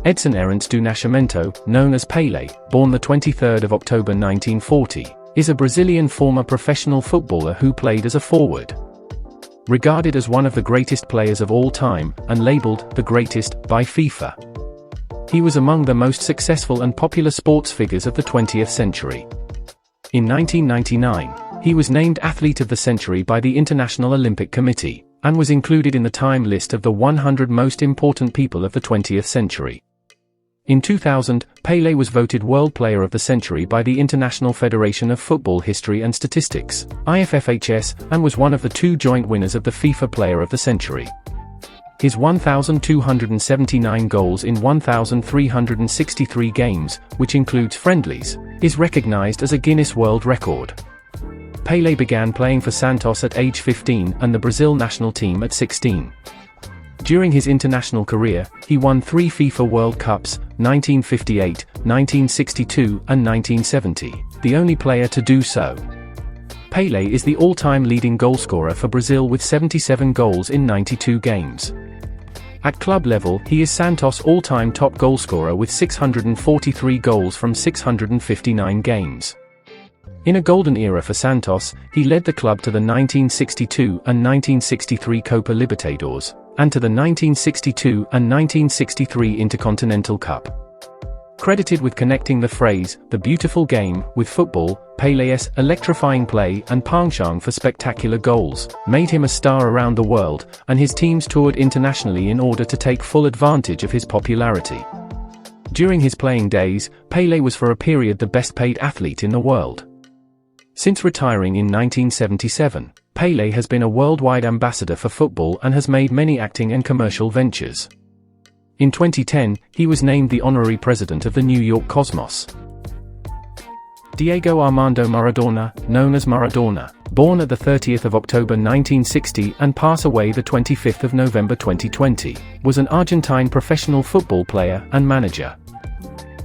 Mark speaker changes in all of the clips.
Speaker 1: Edson Arantes do Nascimento, known as Pelé, born the 23rd of October 1940, is a Brazilian former professional footballer who played as a forward. Regarded as one of the greatest players of all time, and labeled the greatest by FIFA. He was among the most successful and popular sports figures of the 20th century. In 1999, he was named Athlete of the Century by the International Olympic Committee, and was included in the Time list of the 100 most important people of the 20th century. In 2000, Pelé was voted World Player of the Century by the International Federation of Football History and Statistics, IFFHS, and was one of the two joint winners of the FIFA Player of the Century. His 1,279 goals in 1,363 games, which includes friendlies, is recognized as a Guinness World Record. Pelé began playing for Santos at age 15 and the Brazil national team at 16. During his international career, he won 3 FIFA World Cups, 1958, 1962, and 1970, the only player to do so. Pelé is the all-time leading goalscorer for Brazil with 77 goals in 92 games. At club level, he is Santos' all-time top goalscorer with 643 goals from 659 games. In a golden era for Santos, he led the club to the 1962 and 1963 Copa Libertadores, and to the 1962 and 1963 Intercontinental Cup. Credited with connecting the phrase, "the beautiful game," with football, Pelé's electrifying play and penchant for spectacular goals made him a star around the world, and his teams toured internationally in order to take full advantage of his popularity. During his playing days, Pelé was for a period the best-paid athlete in the world. Since retiring in 1977, Pelé has been a worldwide ambassador for football and has made many acting and commercial ventures. In 2010, he was named the honorary president of the New York Cosmos. Diego Armando Maradona, known as Maradona, born at the 30th of October 1960 and passed away the 25th of November 2020, was an Argentine professional football player and manager.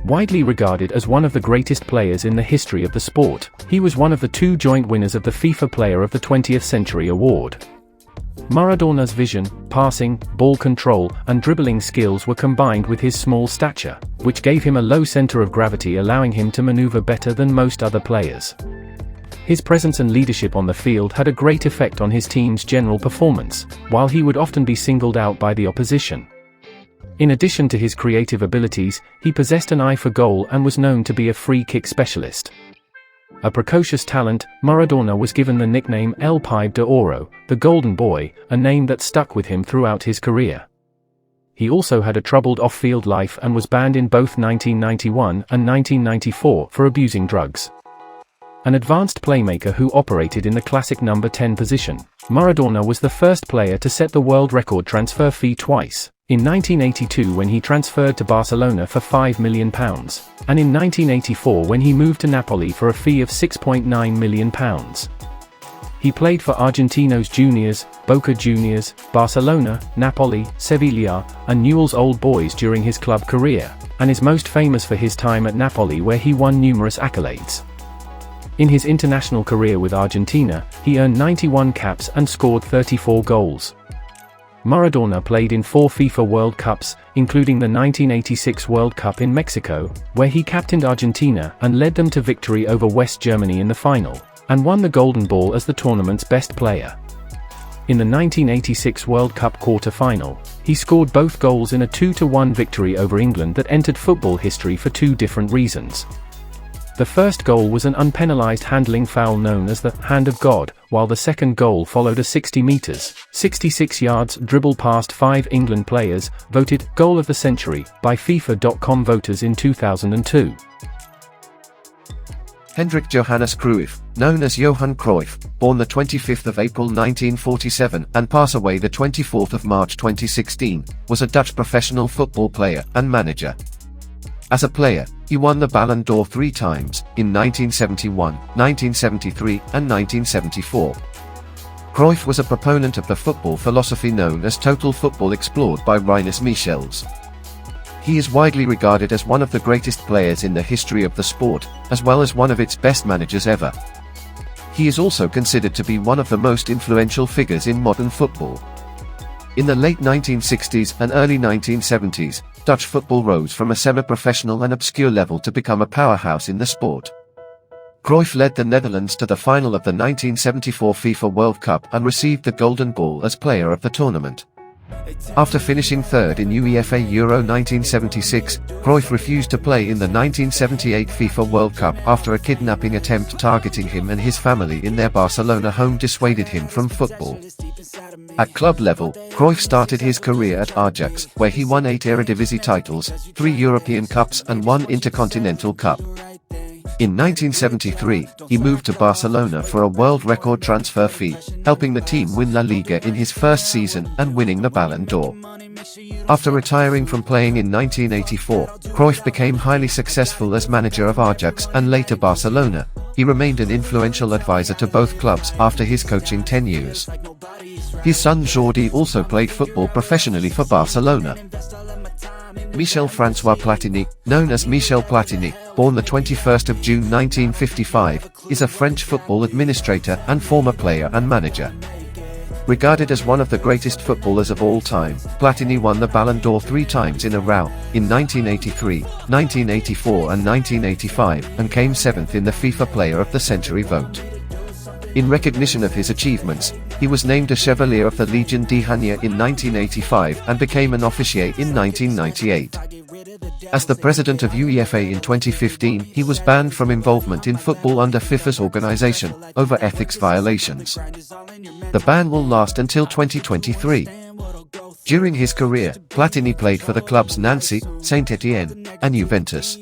Speaker 1: Widely regarded as one of the greatest players in the history of the sport, he was one of the two joint winners of the FIFA Player of the 20th Century award. Maradona's vision, passing, ball control, and dribbling skills were combined with his small stature, which gave him a low center of gravity, allowing him to maneuver better than most other players. His presence and leadership on the field had a great effect on his team's general performance, while he would often be singled out by the opposition. In addition to his creative abilities, he possessed an eye for goal and was known to be a free kick specialist. A precocious talent, Maradona was given the nickname El Pibe de Oro, the Golden Boy, a name that stuck with him throughout his career. He also had a troubled off-field life and was banned in both 1991 and 1994 for abusing drugs. An advanced playmaker who operated in the classic number 10 position, Maradona was the first player to set the world record transfer fee twice. In 1982 when he transferred to Barcelona for £5 million, and in 1984 when he moved to Napoli for a fee of £6.9 million. He played for Argentinos Juniors, Boca Juniors, Barcelona, Napoli, Sevilla, and Newell's Old Boys during his club career, and is most famous for his time at Napoli where he won numerous accolades. In his international career with Argentina, he earned 91 caps and scored 34 goals. Maradona played in 4 FIFA World Cups, including the 1986 World Cup in Mexico, where he captained Argentina and led them to victory over West Germany in the final, and won the Golden Ball as the tournament's best player. In the 1986 World Cup quarter-final, he scored both goals in a 2-1 victory over England that entered football history for 2 different reasons. The first goal was an unpenalized handling foul known as the Hand of God, while the second goal followed a 60 meters, 66 yards dribble past 5 England players, voted Goal of the Century by FIFA.com voters in 2002.
Speaker 2: Hendrik Johannes Cruyff, known as Johan Cruyff, born the 25th of April 1947 and passed away the 24th of March 2016, was a Dutch professional football player and manager. As a player, he won the Ballon d'Or 3 times, in 1971, 1973, and 1974. Cruyff was a proponent of the football philosophy known as total football explored by Rinus Michels. He is widely regarded as one of the greatest players in the history of the sport, as well as one of its best managers ever. He is also considered to be one of the most influential figures in modern football. In the late 1960s and early 1970s, Dutch football rose from a semi-professional and obscure level to become a powerhouse in the sport. Cruyff led the Netherlands to the final of the 1974 FIFA World Cup and received the Golden Ball as player of the tournament. After finishing third in UEFA Euro 1976, Cruyff refused to play in the 1978 FIFA World Cup after a kidnapping attempt targeting him and his family in their Barcelona home dissuaded him from football. At club level, Cruyff started his career at Ajax, where he won 8 Eredivisie titles, 3 European Cups and 1 Intercontinental Cup. In 1973, he moved to Barcelona for a world record transfer fee, helping the team win La Liga in his first season and winning the Ballon d'Or. After retiring from playing in 1984, Cruyff became highly successful as manager of Ajax and later Barcelona. He remained an influential advisor to both clubs after his coaching tenures. His son Jordi also played football professionally for Barcelona. Michel François Platini, known as Michel Platini, born the 21st of June 1955, is a French football administrator and former player and manager. Regarded as one of the greatest footballers of all time, Platini won the Ballon d'Or 3 times in a row, in 1983, 1984 and 1985, and came 7th in the FIFA Player of the Century vote. In recognition of his achievements, he was named a Chevalier of the Legion d'Honneur in 1985 and became an officier in 1998. As the president of UEFA in 2015, he was banned from involvement in football under FIFA's organization, over ethics violations. The ban will last until 2023. During his career, Platini played for the clubs Nancy, Saint-Étienne, and Juventus.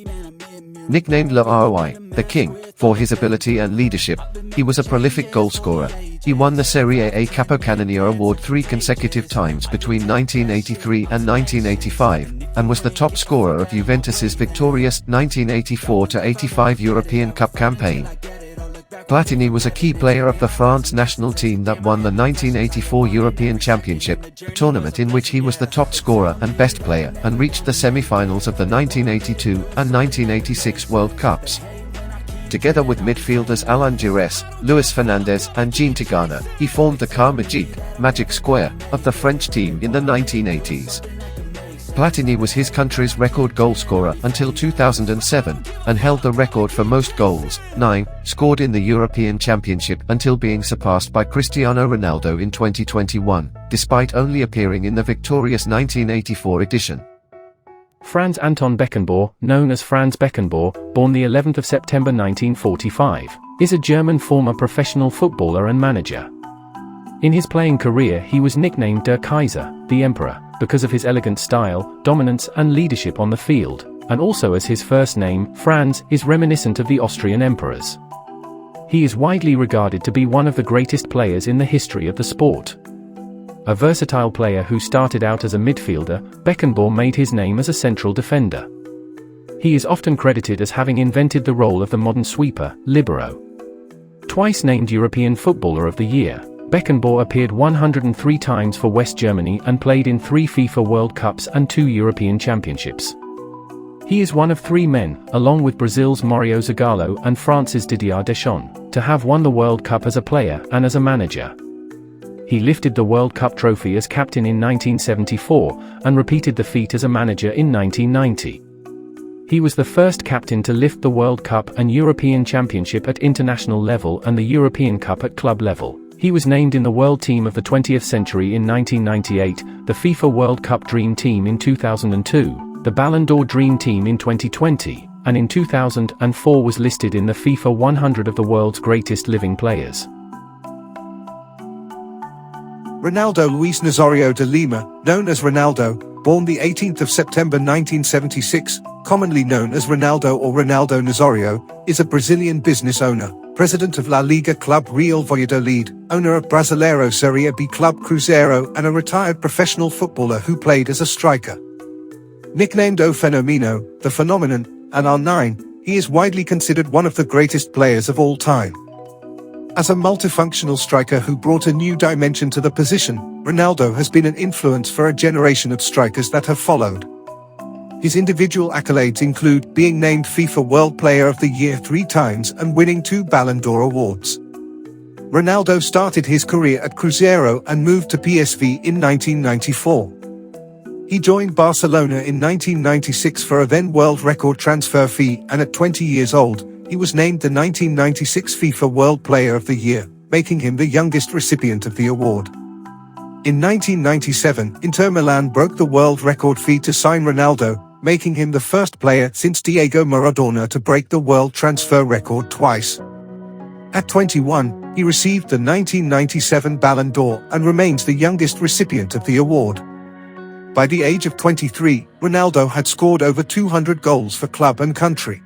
Speaker 2: Nicknamed Le Roi, the King, for his ability and leadership, he was a prolific goalscorer. He won the Serie A Capocannoniere award 3 consecutive times between 1983 and 1985, and was the top scorer of Juventus's victorious 1984-85 European Cup campaign. Platini was a key player of the France national team that won the 1984 European Championship, a tournament in which he was the top scorer and best player, and reached the semi-finals of the 1982 and 1986 World Cups. Together with midfielders Alain Giresse, Luis Fernandez and Jean Tigana, he formed the Quart Magic Square, of the French team in the 1980s. Platini was his country's record goalscorer until 2007, and held the record for most goals, 9, scored in the European Championship until being surpassed by Cristiano Ronaldo in 2021, despite only appearing in the victorious 1984 edition.
Speaker 1: Franz Anton Beckenbauer, known as Franz Beckenbauer, born the 11th of September 1945, is a German former professional footballer and manager. In his playing career he was nicknamed Der Kaiser, the Emperor, because of his elegant style, dominance and leadership on the field, and also as his first name, Franz, is reminiscent of the Austrian emperors. He is widely regarded to be one of the greatest players in the history of the sport. A versatile player who started out as a midfielder, Beckenbauer made his name as a central defender. He is often credited as having invented the role of the modern sweeper, libero. Twice named European Footballer of the Year, Beckenbauer appeared 103 times for West Germany and played in 3 FIFA World Cups and 2 European Championships. He is one of 3 men, along with Brazil's Mario Zagallo and France's Didier Deschamps, to have won the World Cup as a player and as a manager. He lifted the World Cup trophy as captain in 1974, and repeated the feat as a manager in 1990. He was the first captain to lift the World Cup and European Championship at international level and the European Cup at club level. He was named in the World Team of the 20th Century in 1998, the FIFA World Cup Dream Team in 2002, the Ballon d'Or Dream Team in 2020, and in 2004 was listed in the FIFA 100 of the world's greatest living players.
Speaker 3: Ronaldo Luis Nazario de Lima, known as Ronaldo, born the 18th of September 1976, commonly known as Ronaldo or Ronaldo Nazario, is a Brazilian business owner, president of La Liga Club Real Valladolid, owner of Brasileiro Serie B Club Cruzeiro, and a retired professional footballer who played as a striker. Nicknamed O Fenomeno, the Phenomenon, and R9, he is widely considered one of the greatest players of all time. As a multifunctional striker who brought a new dimension to the position, Ronaldo has been an influence for a generation of strikers that have followed. His individual accolades include being named FIFA World Player of the Year 3 times and winning 2 Ballon d'Or awards. Ronaldo started his career at Cruzeiro and moved to PSV in 1994. He joined Barcelona in 1996 for a then world record transfer fee, and at 20 years old, he was named the 1996 FIFA World Player of the Year, making him the youngest recipient of the award. In 1997, Inter Milan broke the world record fee to sign Ronaldo, making him the first player since Diego Maradona to break the world transfer record twice. At 21, he received the 1997 Ballon d'Or and remains the youngest recipient of the award. By the age of 23, Ronaldo had scored over 200 goals for club and country.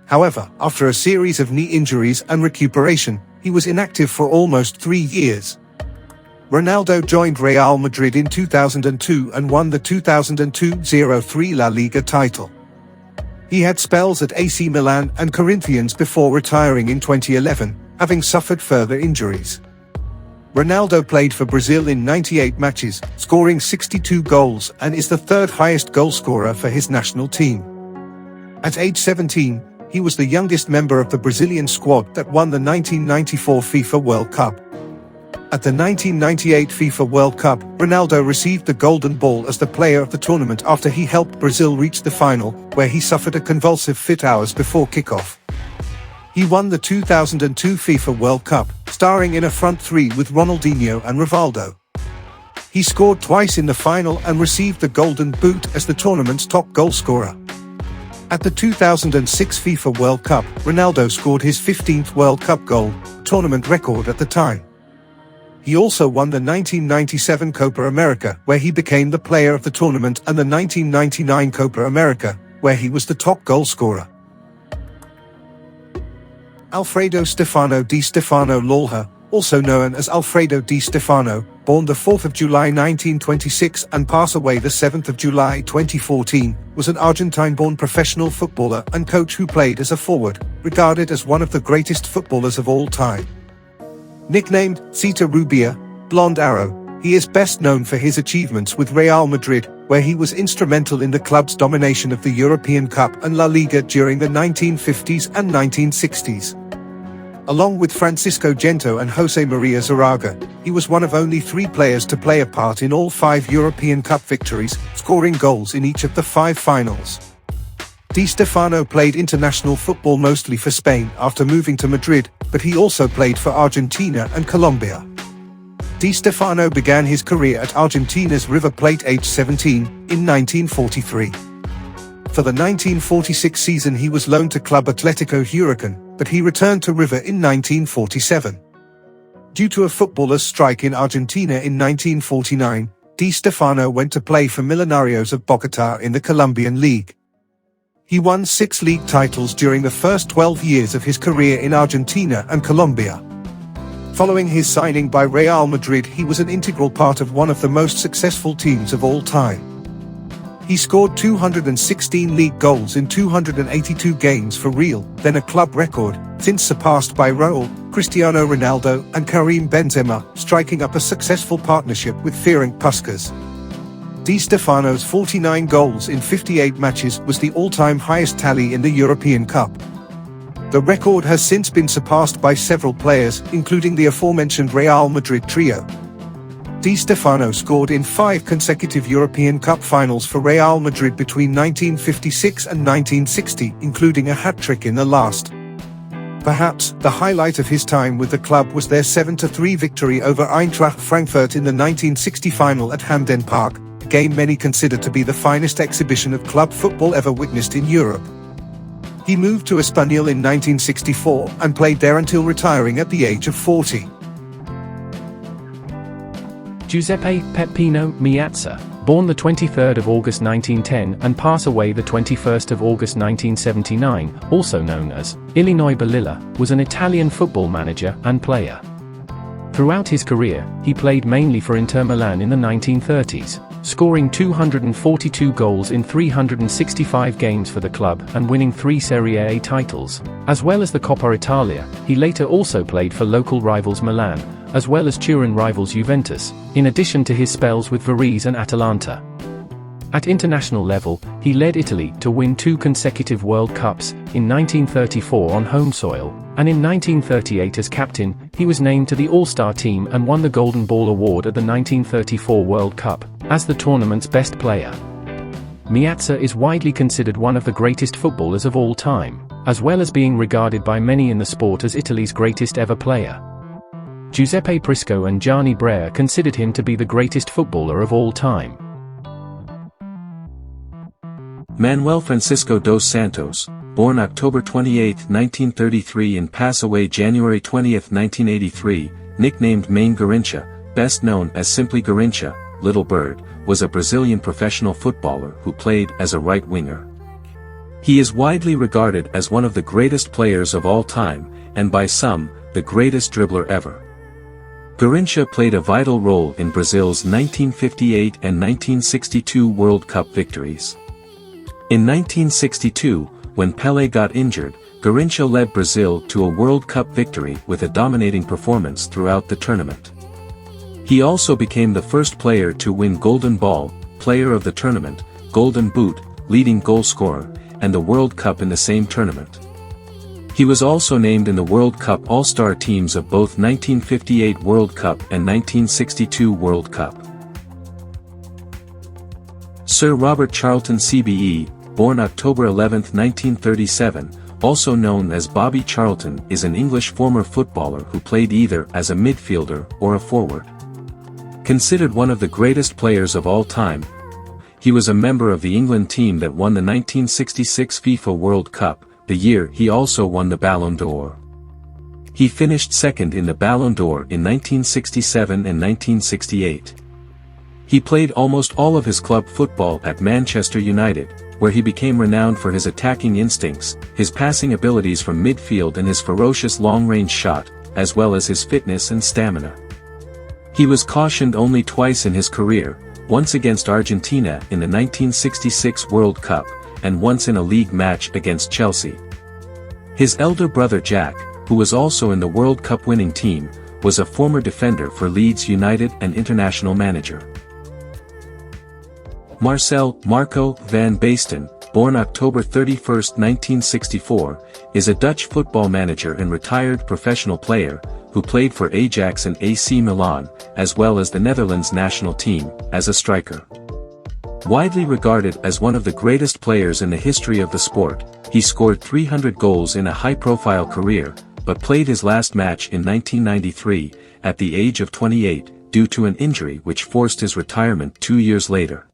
Speaker 3: However, after a series of knee injuries and recuperation, he was inactive for almost 3 years. Ronaldo joined Real Madrid in 2002 and won the 2002-03 La Liga title. He had spells at AC Milan and Corinthians before retiring in 2011, having suffered further injuries. Ronaldo played for Brazil in 98 matches, scoring 62 goals, and is the third highest goalscorer for his national team. At age 17, he was the youngest member of the Brazilian squad that won the 1994 FIFA World Cup. At the 1998 FIFA World Cup, Ronaldo received the Golden Ball as the player of the tournament after he helped Brazil reach the final, where he suffered a convulsive fit hours before kickoff. He won the 2002 FIFA World Cup, starring in a front three with Ronaldinho and Rivaldo. He scored twice in the final and received the Golden Boot as the tournament's top goalscorer. At the 2006 FIFA World Cup, Ronaldo scored his 15th World Cup goal, tournament record at the time. He also won the 1997 Copa America, where he became the player of the tournament, and the 1999 Copa America, where he was the top goalscorer. Alfredo Stefano Di Stefano Lolha, also known as Alfredo Di Stefano, born the 4th of July 1926 and passed away the 7th of July 2014, was an Argentine-born professional footballer and coach who played as a forward, regarded as one of the greatest footballers of all time. Nicknamed Zeta Rubia, Blonde Arrow, he is best known for his achievements with Real Madrid, where he was instrumental in the club's domination of the European Cup and La Liga during the 1950s and 1960s. Along with Francisco Gento and Jose Maria Zaraga, he was one of only 3 players to play a part in all 5 European Cup victories, scoring goals in each of the 5 finals. Di Stefano played international football mostly for Spain after moving to Madrid, but he also played for Argentina and Colombia. Di Stefano began his career at Argentina's River Plate aged 17, in 1943. For the 1946 season he was loaned to Club Atlético Huracán, but he returned to River in 1947. Due to a footballers' strike in Argentina in 1949, Di Stefano went to play for Millonarios of Bogotá in the Colombian League. He won 6 league titles during the first 12 years of his career in Argentina and Colombia. Following his signing by Real Madrid, he was an integral part of one of the most successful teams of all time. He scored 216 league goals in 282 games for Real, then a club record, since surpassed by Raúl, Cristiano Ronaldo and Karim Benzema, striking up a successful partnership with Ferenc Puskás. Di Stefano's 49 goals in 58 matches was the all-time highest tally in the European Cup. The record has since been surpassed by several players, including the aforementioned Real Madrid trio. Di Stefano scored in 5 consecutive European Cup finals for Real Madrid between 1956 and 1960, including a hat-trick in the last. Perhaps the highlight of his time with the club was their 7-3 victory over Eintracht Frankfurt in the 1960 final at Hamden Park, a game many consider to be the finest exhibition of club football ever witnessed in Europe. He moved to Espanyol in 1964 and played there until retiring at the age of 40.
Speaker 1: Giuseppe Peppino Miazza, born the 23rd of August 1910 and pass away the 21st of August 1979, also known as Illinois Balilla, was an Italian football manager and player. Throughout his career, he played mainly for Inter Milan in the 1930s, scoring 242 goals in 365 games for the club and winning 3 Serie A titles, as well as the Coppa Italia. He later also played for local rivals Milan, as well as Turin rivals Juventus, in addition to his spells with Varese and Atalanta. At international level, he led Italy to win 2 consecutive World Cups, in 1934 on home soil, and in 1938 as captain, he was named to the All-Star team and won the Golden Ball Award at the 1934 World Cup. as the tournament's best player. Meazza is widely considered one of the greatest footballers of all time, as well as being regarded by many in the sport as Italy's greatest ever player. Giuseppe Prisco and Gianni Brea considered him to be the greatest footballer of all time.
Speaker 4: Manuel Francisco dos Santos, born October 28, 1933 and pass away January 20, 1983, nicknamed Main Garrincha, best known as simply Garrincha, Little Bird, was a Brazilian professional footballer who played as a right winger. He is widely regarded as one of the greatest players of all time, and by some, the greatest dribbler ever. Garrincha played a vital role in Brazil's 1958 and 1962 World Cup victories. In 1962, when Pelé got injured, Garrincha led Brazil to a World Cup victory with a dominating performance throughout the tournament. He also became the first player to win Golden Ball, Player of the Tournament, Golden Boot, Leading Goal Scorer, and the World Cup in the same tournament. He was also named in the World Cup All-Star teams of both 1958 World Cup and 1962 World Cup. Sir Robert Charlton CBE, born October 11, 1937, also known as Bobby Charlton, is an English former footballer who played either as a midfielder or a forward. Considered one of the greatest players of all time, he was a member of the England team that won the 1966 FIFA World Cup, the year he also won the Ballon d'Or. He finished second in the Ballon d'Or in 1967 and 1968. He played almost all of his club football at Manchester United, where he became renowned for his attacking instincts, his passing abilities from midfield and his ferocious long-range shot, as well as his fitness and stamina. He was cautioned only twice in his career, once against Argentina in the 1966 World Cup, and once in a league match against Chelsea. His elder brother Jack, who was also in the World Cup winning team, was a former defender for Leeds United and international manager. Marco van Basten, born October 31, 1964, is a Dutch football manager and retired professional player, who played for Ajax and AC Milan, as well as the Netherlands national team, as a striker. Widely regarded as one of the greatest players in the history of the sport, he scored 300 goals in a high-profile career, but played his last match in 1993, at the age of 28, due to an injury which forced his retirement 2 years later.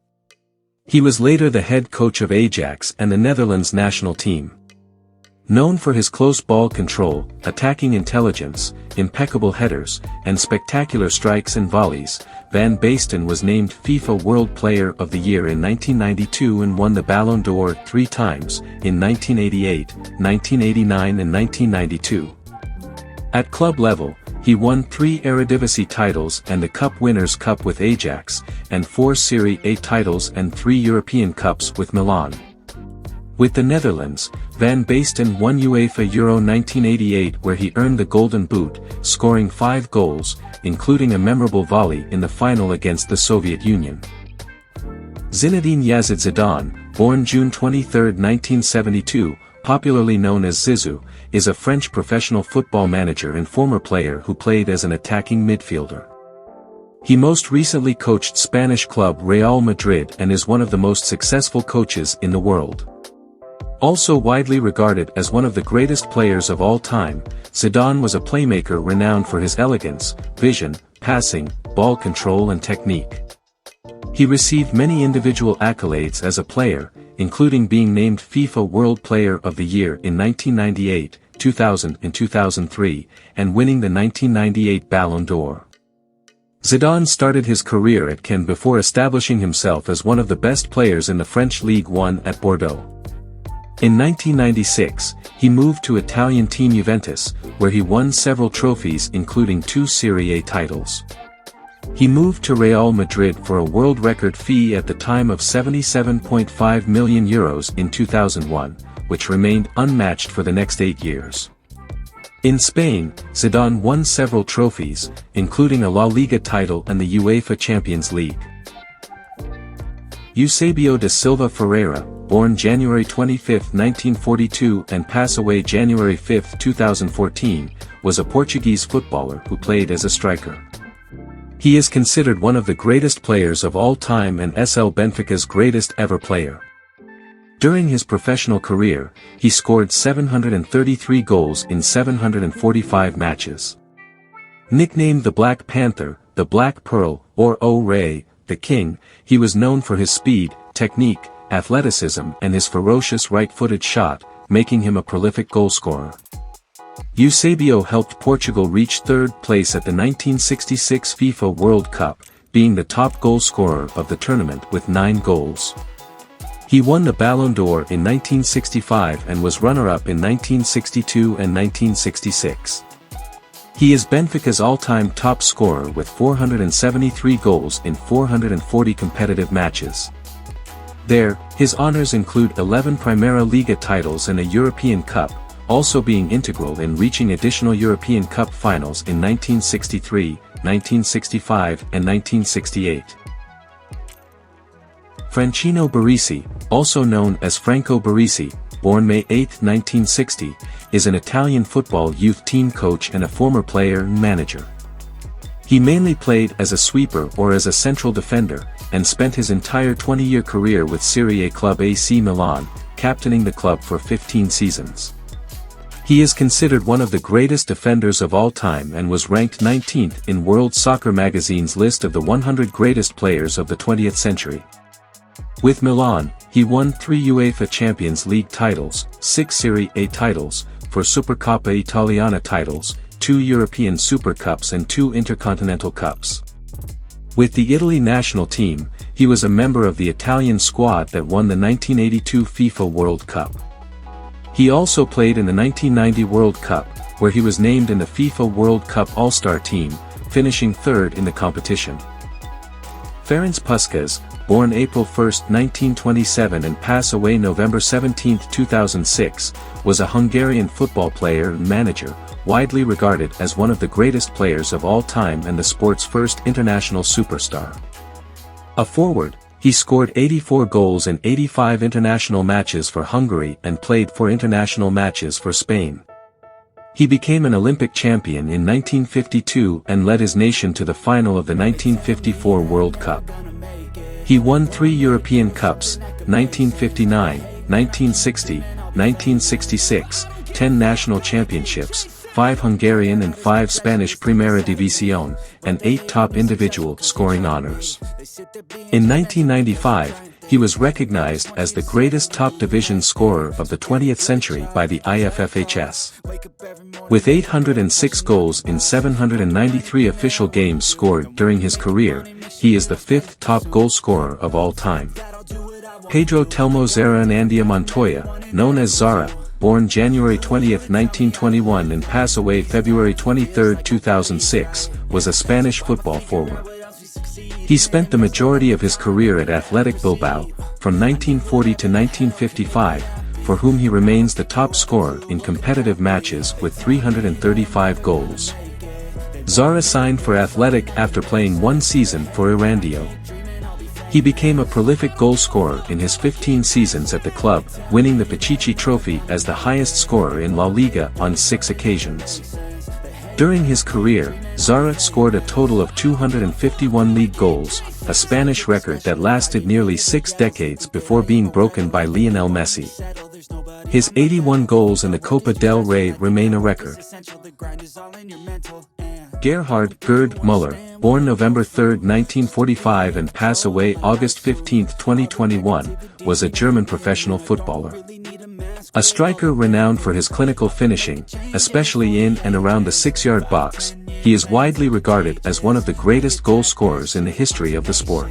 Speaker 4: He was later the head coach of Ajax and the Netherlands national team. Known for his close ball control, attacking intelligence, impeccable headers, and spectacular strikes and volleys, Van Basten was named FIFA World Player of the Year in 1992 and won the Ballon d'Or 3 times, in 1988, 1989 and 1992. At club level, he won 3 Eredivisie titles and the Cup Winners' Cup with Ajax, and 4 Serie A titles and 3 European Cups with Milan. With the Netherlands, Van Basten won UEFA Euro 1988 where he earned the Golden Boot, scoring 5 goals, including a memorable volley in the final against the Soviet Union. Zinedine Yazid Zidane, born June 23, 1972, popularly known as Zizou, is a French professional football manager and former player who played as an attacking midfielder. He most recently coached Spanish club Real Madrid and is one of the most successful coaches in the world. Also widely regarded as one of the greatest players of all time, Zidane was a playmaker renowned for his elegance, vision, passing, ball control and technique. He received many individual accolades as a player, including being named FIFA World Player of the Year in 1998, 2000 and 2003, and winning the 1998 Ballon d'Or. Zidane started his career at Caen before establishing himself as one of the best players in the French Ligue 1 at Bordeaux. In 1996, he moved to Italian team Juventus, where he won several trophies including 2 Serie A titles. He moved to Real Madrid for a world record fee at the time of €77.5 million in 2001, which remained unmatched for the next 8 years. In Spain, Zidane won several trophies, including a La Liga title and the UEFA Champions League. Eusebio da Silva Ferreira, born January 25, 1942 and pass away January 5, 2014, was a Portuguese footballer who played as a striker. He is considered one of the greatest players of all time and SL Benfica's greatest ever player. During his professional career, he scored 733 goals in 745 matches. Nicknamed the Black Panther, the Black Pearl, or O-Ray, the King, he was known for his speed, technique, athleticism and his ferocious right-footed shot, making him a prolific goalscorer. Eusebio helped Portugal reach third place at the 1966 FIFA World Cup, being the top goalscorer of the tournament with 9 goals. He won the Ballon d'Or in 1965 and was runner-up in 1962 and 1966. He is Benfica's all-time top scorer with 473 goals in 440 competitive matches. There, his honors include 11 Primeira Liga titles and a European Cup, also being integral in reaching additional European Cup finals in 1963, 1965 and 1968. Franchino Baresi, also known as Franco Baresi, born May 8, 1960, is an Italian football youth team coach and a former player and manager. He mainly played as a sweeper or as a central defender, and spent his entire 20-year career with Serie A club AC Milan, captaining the club for 15 seasons. He is considered one of the greatest defenders of all time and was ranked 19th in World Soccer magazine's list of the 100 greatest players of the 20th century. With Milan, he won 3 UEFA Champions League titles, 6 Serie A titles, 4 Supercoppa Italiana titles, 2 European Super Cups and 2 Intercontinental Cups. With the Italy national team, he was a member of the Italian squad that won the 1982 FIFA World Cup. He also played in the 1990 World Cup, where he was named in the FIFA World Cup All-Star team, finishing third in the competition. Ferenc Puskás, born April 1, 1927 and passed away November 17, 2006, was a Hungarian football player and manager, widely regarded as one of the greatest players of all time and the sport's first international superstar. A forward, he scored 84 goals in 85 international matches for Hungary and played 4 international matches for Spain. He became an Olympic champion in 1952 and led his nation to the final of the 1954 World Cup. He won 3 European Cups, 1959, 1960, 1966, 10 national championships, 5 Hungarian and 5 Spanish Primera División, and 8 top individual scoring honors. In 1995, he was recognized as the greatest top division scorer of the 20th century by the IFFHS. With 806 goals in 793 official games scored during his career, he is the 5th top goal scorer of all time. Pedro Telmo Zara Anandia Montoya, known as Zara, born January 20, 1921 and passed away February 23, 2006, was a Spanish football forward. He spent the majority of his career at Athletic Bilbao, from 1940 to 1955, for whom he remains the top scorer in competitive matches with 335 goals. Zara signed for Athletic after playing 1 season for Erandio. He became a prolific goalscorer in his 15 seasons at the club, winning the Pichichi Trophy as the highest scorer in La Liga on 6 occasions. During his career, Zara scored a total of 251 league goals, a Spanish record that lasted nearly 6 decades before being broken by Lionel Messi. His 81 goals in the Copa del Rey remain a record. Gerhard Gerd Müller, born November 3, 1945 and passed away August 15, 2021, was a German professional footballer. A striker renowned for his clinical finishing, especially in and around the 6-yard box, he is widely regarded as one of the greatest goal scorers in the history of the sport.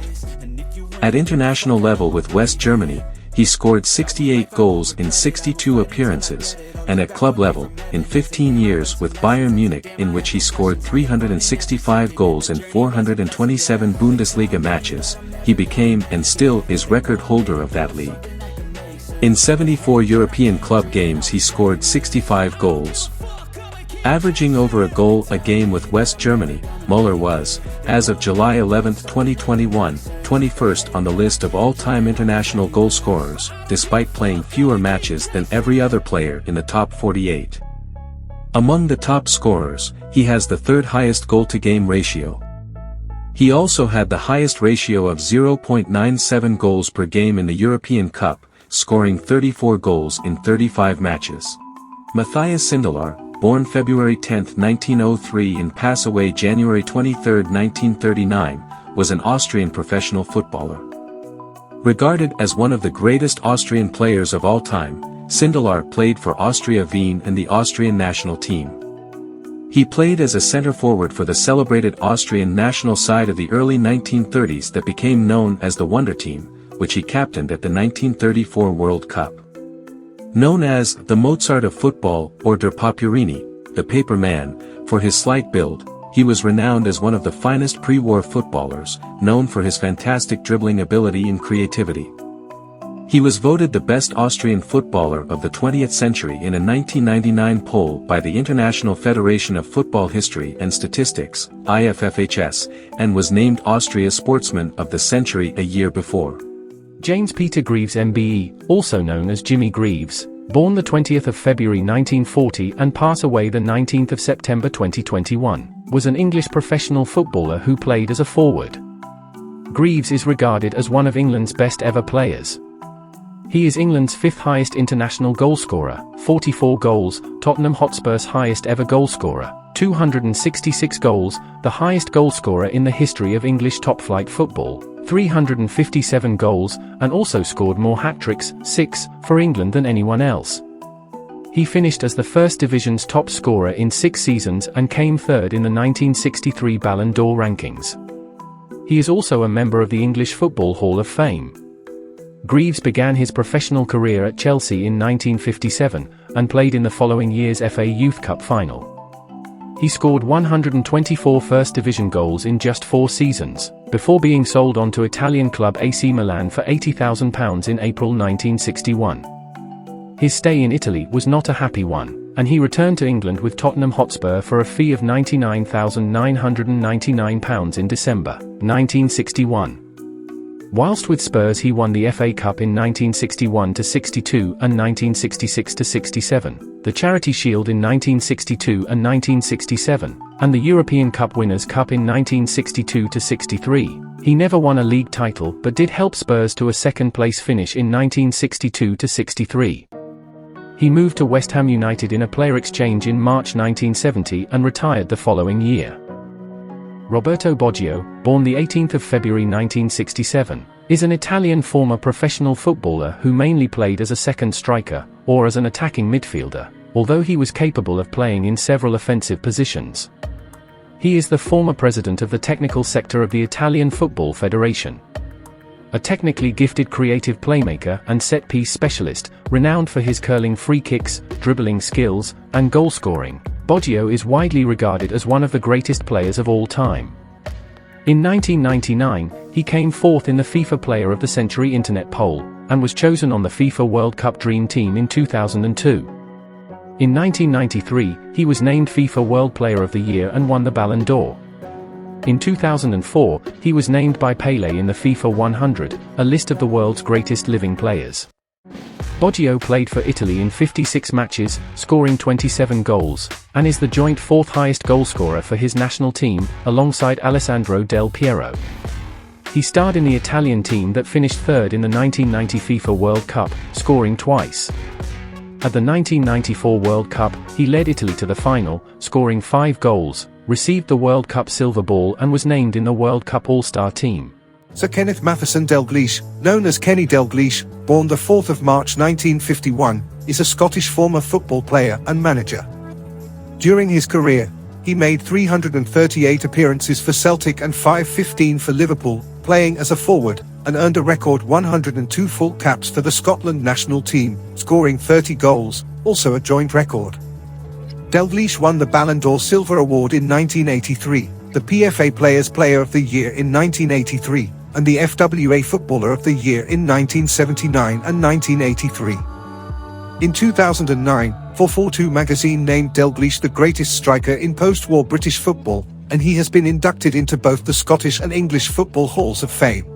Speaker 4: At international level with West Germany, he scored 68 goals in 62 appearances, and at club level, in 15 years with Bayern Munich in which he scored 365 goals in 427 Bundesliga matches, he became and still is record holder of that league. In 74 European club games he scored 65 goals. Averaging over a goal a game with West Germany, Müller was, as of July 11, 2021, 21st on the list of all-time international goal scorers, despite playing fewer matches than every other player in the top 48. Among the top scorers, he has the 3rd highest goal-to-game ratio. He also had the highest ratio of 0.97 goals per game in the European Cup, scoring 34 goals in 35 matches. Matthias Sindelar, born February 10, 1903 and passed away January 23, 1939, was an Austrian professional footballer. Regarded as one of the greatest Austrian players of all time, Sindelar played for Austria Wien and the Austrian national team. He played as a center-forward for the celebrated Austrian national side of the early 1930s that became known as the Wonder Team, which he captained at the 1934 World Cup. Known as the Mozart of football or Der Paperini, the paper man, for his slight build, he was renowned as one of the finest pre-war footballers, known for his fantastic dribbling ability and creativity. He was voted the best Austrian footballer of the 20th century in a 1999 poll by the International Federation of Football History and Statistics, IFFHS, and was named Austria's Sportsman of the Century a year before.
Speaker 1: James Peter Greaves MBE, also known as Jimmy Greaves, born the 20th of February 1940 and passed away the 19th of September 2021, was an English professional footballer who played as a forward. Greaves is regarded as one of England's best ever players. He is England's fifth highest international goalscorer, 44 goals, Tottenham Hotspur's highest ever goalscorer, 266 goals, the highest goalscorer in the history of English top-flight football, 357 goals, and also scored more hat-tricks, 6, for England than anyone else. He finished as the First Division's top scorer in 6 seasons and came third in the 1963 Ballon d'Or rankings. He is also a member of the English Football Hall of Fame. Greaves began his professional career at Chelsea in 1957, and played in the following year's FA Youth Cup final. He scored 124 First Division goals in just 4 seasons, before being sold on to Italian club AC Milan for £80,000 in April 1961. His stay in Italy was not a happy one, and he returned to England with Tottenham Hotspur for a fee of £99,999 in December 1961. Whilst with Spurs he won the FA Cup in 1961-62 and 1966-67, the Charity Shield in 1962 and 1967, and the European Cup Winners' Cup in 1962-63. He never won a league title but did help Spurs to a second-place finish in 1962-63. He moved to West Ham United in a player exchange in March 1970 and retired the following year. Roberto Boggio, born the 18th of February 1967, is an Italian former professional footballer who mainly played as a second striker, or as an attacking midfielder, although he was capable of playing in several offensive positions. He is the former president of the technical sector of the Italian Football Federation. A technically gifted creative playmaker and set-piece specialist, renowned for his curling free kicks, dribbling skills, and goal scoring, Boggio is widely regarded as one of the greatest players of all time. In 1999, he came fourth in the FIFA Player of the Century Internet poll, and was chosen on the FIFA World Cup Dream Team in 2002. In 1993, he was named FIFA World Player of the Year and won the Ballon d'Or. In 2004, he was named by Pelé in the FIFA 100, a list of the world's greatest living players. Boggio played for Italy in 56 matches, scoring 27 goals, and is the joint fourth highest goalscorer for his national team, alongside Alessandro Del Piero. He starred in the Italian team that finished third in the 1990 FIFA World Cup, scoring twice. At the 1994 World Cup, he led Italy to the final, scoring 5 goals, received the World Cup silver ball and was named in the World Cup All-Star team.
Speaker 3: Sir Kenneth Matheson Dalglish, known as Kenny Dalglish, born the 4th of March 1951, is a Scottish former football player and manager. During his career, he made 338 appearances for Celtic and 515 for Liverpool, playing as a forward, and earned a record 102 full caps for the Scotland national team, scoring 30 goals, also a joint record. Dalglish won the Ballon d'Or Silver Award in 1983, the PFA Players Player of the Year in 1983, and the FWA Footballer of the Year in 1979 and 1983. In 2009, 442 magazine named Dalglish the greatest striker in post-war British football, and he has been inducted into both the Scottish and English Football Halls of Fame.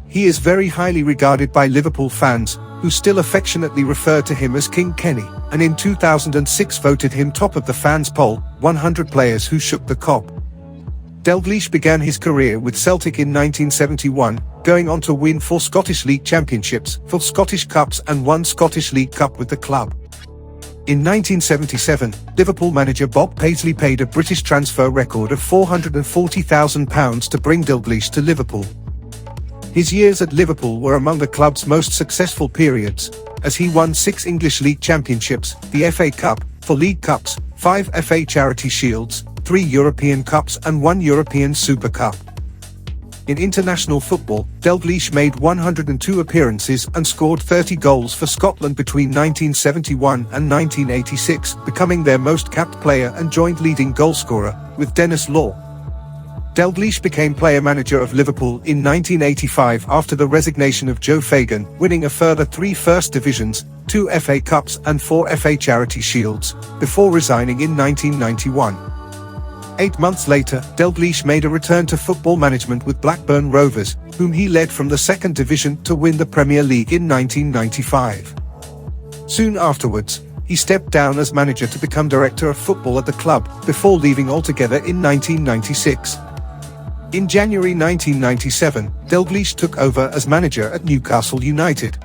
Speaker 3: He is very highly regarded by Liverpool fans, who still affectionately refer to him as King Kenny, and in 2006 voted him top of the fans poll, 100 players who shook the Kop. Dalglish began his career with Celtic in 1971, going on to win 4 Scottish League Championships, 4 Scottish Cups and 1 Scottish League Cup with the club. In 1977, Liverpool manager Bob Paisley paid a British transfer record of £440,000 to bring Dalglish to Liverpool. His years at Liverpool were among the club's most successful periods, as he won 6 English League Championships, the FA Cup, 4 League Cups, 5 FA Charity Shields, 3 European Cups and 1 European Super Cup. In international football, Dalglish made 102 appearances and scored 30 goals for Scotland between 1971 and 1986, becoming their most capped player and joint leading goalscorer, with Denis Law. Dalglish became player-manager of Liverpool in 1985 after the resignation of Joe Fagan, winning a further 3 First Divisions, 2 FA Cups and 4 FA Charity Shields, before resigning in 1991. 8 months later, Dalglish made a return to football management with Blackburn Rovers, whom he led from the 2nd Division to win the Premier League in 1995. Soon afterwards, he stepped down as manager to become director of football at the club, before leaving altogether in 1996. In January 1997, Dalglish took over as manager at Newcastle United.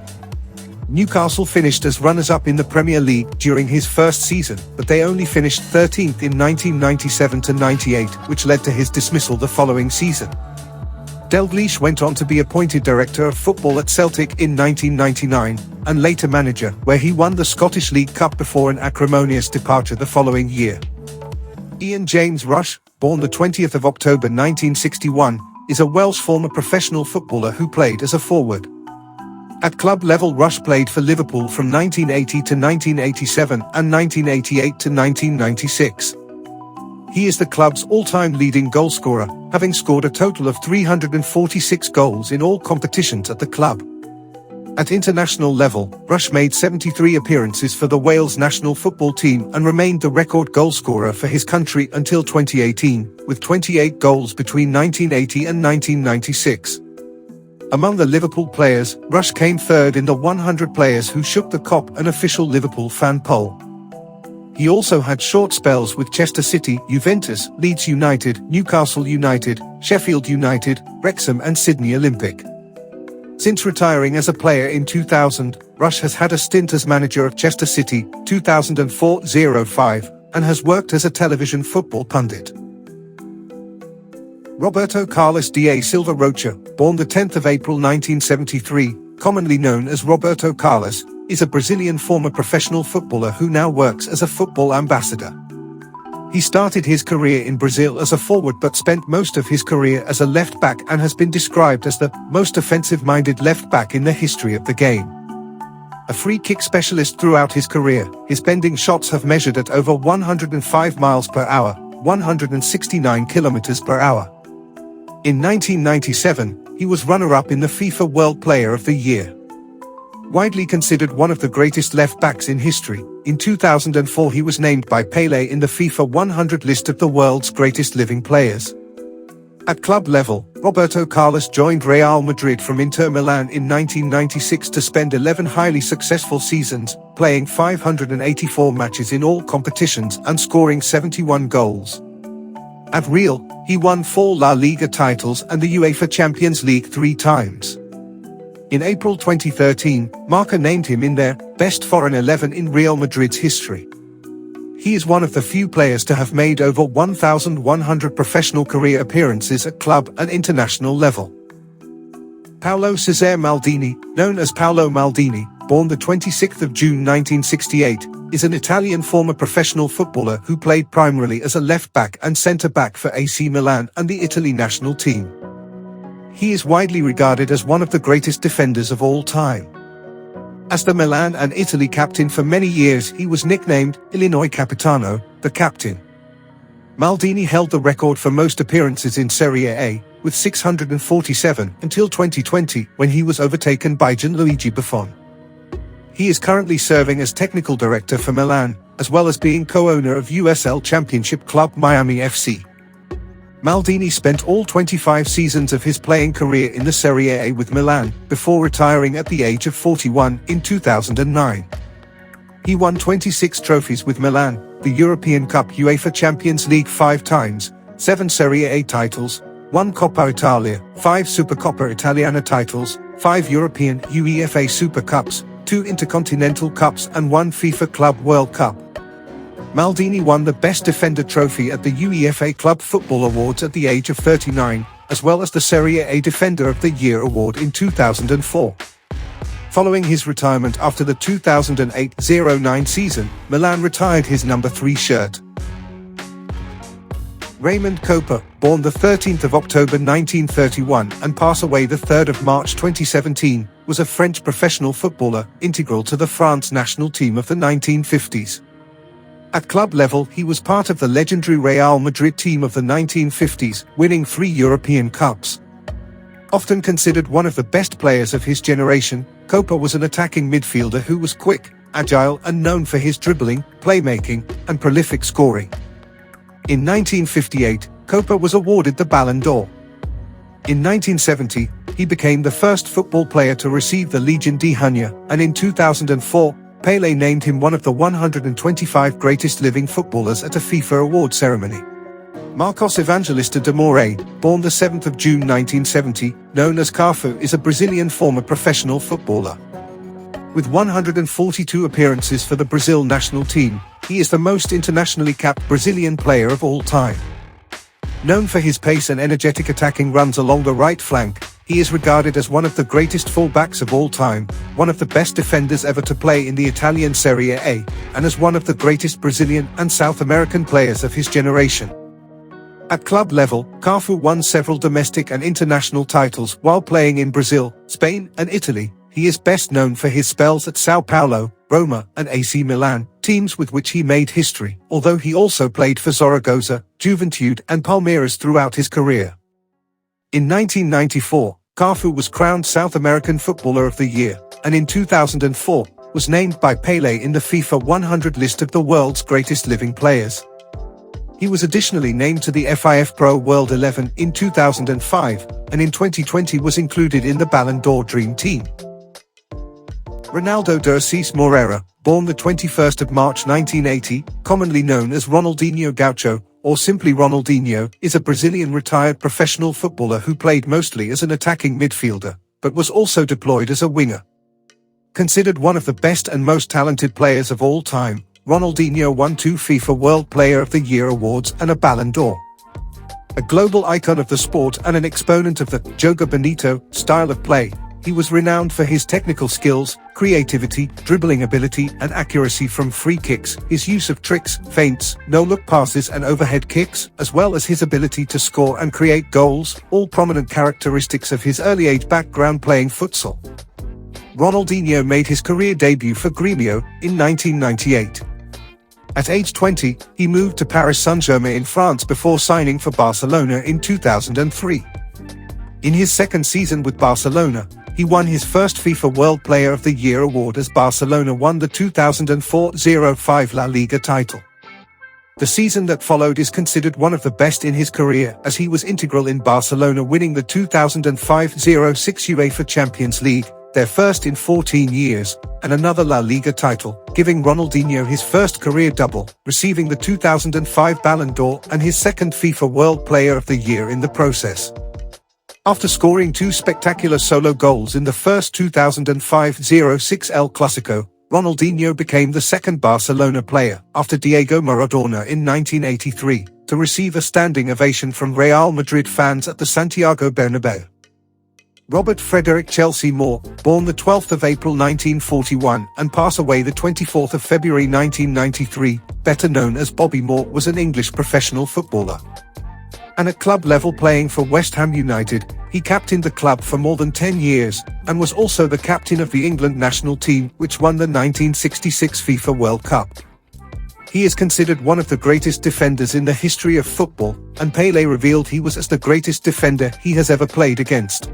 Speaker 3: Newcastle finished as runners-up in the Premier League during his first season, but they only finished 13th in 1997-98, which led to his dismissal the following season. Dalglish went on to be appointed director of football at Celtic in 1999, and later manager, where he won the Scottish League Cup before an acrimonious departure the following year. Ian James Rush, born the 20th of October 1961, is a Welsh former professional footballer who played as a forward. At club level, Rush played for Liverpool from 1980 to 1987 and 1988 to 1996. He is the club's all-time leading goalscorer, having scored a total of 346 goals in all competitions at the club. At international level, Rush made 73 appearances for the Wales national football team and remained the record goalscorer for his country until 2018, with 28 goals between 1980 and 1996. Among the Liverpool players, Rush came third in the 100 players who shook the Kop, an official Liverpool fan poll. He also had short spells with Chester City, Juventus, Leeds United, Newcastle United, Sheffield United, Wrexham and Sydney Olympic. Since retiring as a player in 2000, Rush has had a stint as manager of Chester City, 2004-05, and has worked as a television football pundit. Roberto Carlos da Silva Rocha, born the 10th of April 1973, commonly known as Roberto Carlos, is a Brazilian former professional footballer who now works as a football ambassador. He started his career in Brazil as a forward but spent most of his career as a left-back and has been described as the most offensive-minded left-back in the history of the game. A free-kick specialist throughout his career, his bending shots have measured at over 105 miles per hour, 169 kilometers per hour. In 1997, he was runner-up in the FIFA World Player of the Year. Widely considered one of the greatest left-backs in history, in 2004 he was named by Pelé in the FIFA 100 list of the world's greatest living players. At club level, Roberto Carlos joined Real Madrid from Inter Milan in 1996 to spend 11 highly successful seasons, playing 584 matches in all competitions and scoring 71 goals. At Real, he won 4 La Liga titles and the UEFA Champions League 3 times. In April 2013, Marca named him in their Best Foreign 11 in Real Madrid's history. He is one of the few players to have made over 1,100 professional career appearances at club and international level. Paolo Cesare Maldini, known as Paolo Maldini, born the 26th of June 1968, is an Italian former professional footballer who played primarily as a left-back and centre-back for AC Milan and the Italy national team. He is widely regarded as one of the greatest defenders of all time. As the Milan and Italy captain for many years, he was nicknamed Illinois Capitano, the captain. Maldini held the record for most appearances in Serie A, with 647 until 2020, when he was overtaken by Gianluigi Buffon. He is currently serving as technical director for Milan, as well as being co-owner of USL Championship club Miami FC. Maldini spent all 25 seasons of his playing career in the Serie A with Milan, before retiring at the age of 41 in 2009. He won 26 trophies with Milan, the European Cup, UEFA Champions League 5 times, 7 Serie A titles, 1 Coppa Italia, 5 Supercoppa Italiana titles, 5 European UEFA Super Cups, 2 Intercontinental Cups and 1 FIFA Club World Cup. Maldini won the Best Defender trophy at the UEFA Club Football Awards at the age of 39, as well as the Serie A Defender of the Year award in 2004. Following his retirement after the 2008-09 season, Milan retired his number 3 shirt. Raymond Kopa, born the 13th of October 1931 and passed away the 3rd of March 2017, was a French professional footballer, integral to the France national team of the 1950s. At club level, he was part of the legendary Real Madrid team of the 1950s, winning 3 European Cups. Often considered one of the best players of his generation, Kopa was an attacking midfielder who was quick, agile and known for his dribbling, playmaking, and prolific scoring. In 1958, Kopa was awarded the Ballon d'Or. In 1970, he became the first football player to receive the Legion d'Honneur, and in 2004, Pelé named him one of the 125 greatest living footballers at a FIFA award ceremony. Marcos Evangelista de Moraes, born the 7th of June 1970, known as Cafu, is a Brazilian former professional footballer. With 142 appearances for the Brazil national team, he is the most internationally capped Brazilian player of all time. Known for his pace and energetic attacking runs along the right flank, he is regarded as one of the greatest fullbacks of all time, one of the best defenders ever to play in the Italian Serie A, and as one of the greatest Brazilian and South American players of his generation. At club level, Cafu won several domestic and international titles while playing in Brazil, Spain, and Italy. He is best known for his spells at Sao Paulo, Roma, and AC Milan, teams with which he made history, although he also played for Zaragoza, Juventude, and Palmeiras throughout his career. In 1994, Cafu was crowned South American Footballer of the Year, and in 2004, was named by Pelé in the FIFA 100 list of the world's greatest living players. He was additionally named to the FIF Pro World 11 in 2005, and in 2020 was included in the Ballon d'Or Dream Team. Ronaldo de Assis Moreira, born the 21st of March 1980, commonly known as Ronaldinho Gaucho, or simply Ronaldinho, is a Brazilian retired professional footballer who played mostly as an attacking midfielder, but was also deployed as a winger. Considered one of the best and most talented players of all time, Ronaldinho won 2 FIFA World Player of the Year awards and a Ballon d'Or. A global icon of the sport and an exponent of the Joga Bonito style of play, he was renowned for his technical skills, creativity, dribbling ability, and accuracy from free kicks, his use of tricks, feints, no-look passes and overhead kicks, as well as his ability to score and create goals, all prominent characteristics of his early-age background playing futsal. Ronaldinho made his career debut for Grêmio in 1998. At age 20, he moved to Paris Saint-Germain in France before signing for Barcelona in 2003. In his second season with Barcelona, he won his first FIFA World Player of the Year award as Barcelona won the 2004-05 La Liga title. The season that followed is considered one of the best in his career, as he was integral in Barcelona winning the 2005-06 UEFA Champions League, their first in 14 years, and another La Liga title, giving Ronaldinho his first career double, receiving the 2005 Ballon d'Or and his second FIFA World Player of the Year in the process. After scoring 2 spectacular solo goals in the first 2005-06 El Clasico, Ronaldinho became the second Barcelona player, after Diego Maradona in 1983, to receive a standing ovation from Real Madrid fans at the Santiago Bernabeu. Robert Frederick Chelsea Moore, born the 12th of April 1941 and passed away the 24th of February 1993, better known as Bobby Moore, was an English professional footballer. And at club level playing for West Ham United, he captained the club for more than 10 years, and was also the captain of the England national team, which won the 1966 FIFA World Cup. He is considered one of the greatest defenders in the history of football, and Pelé revealed he was as the greatest defender he has ever played against.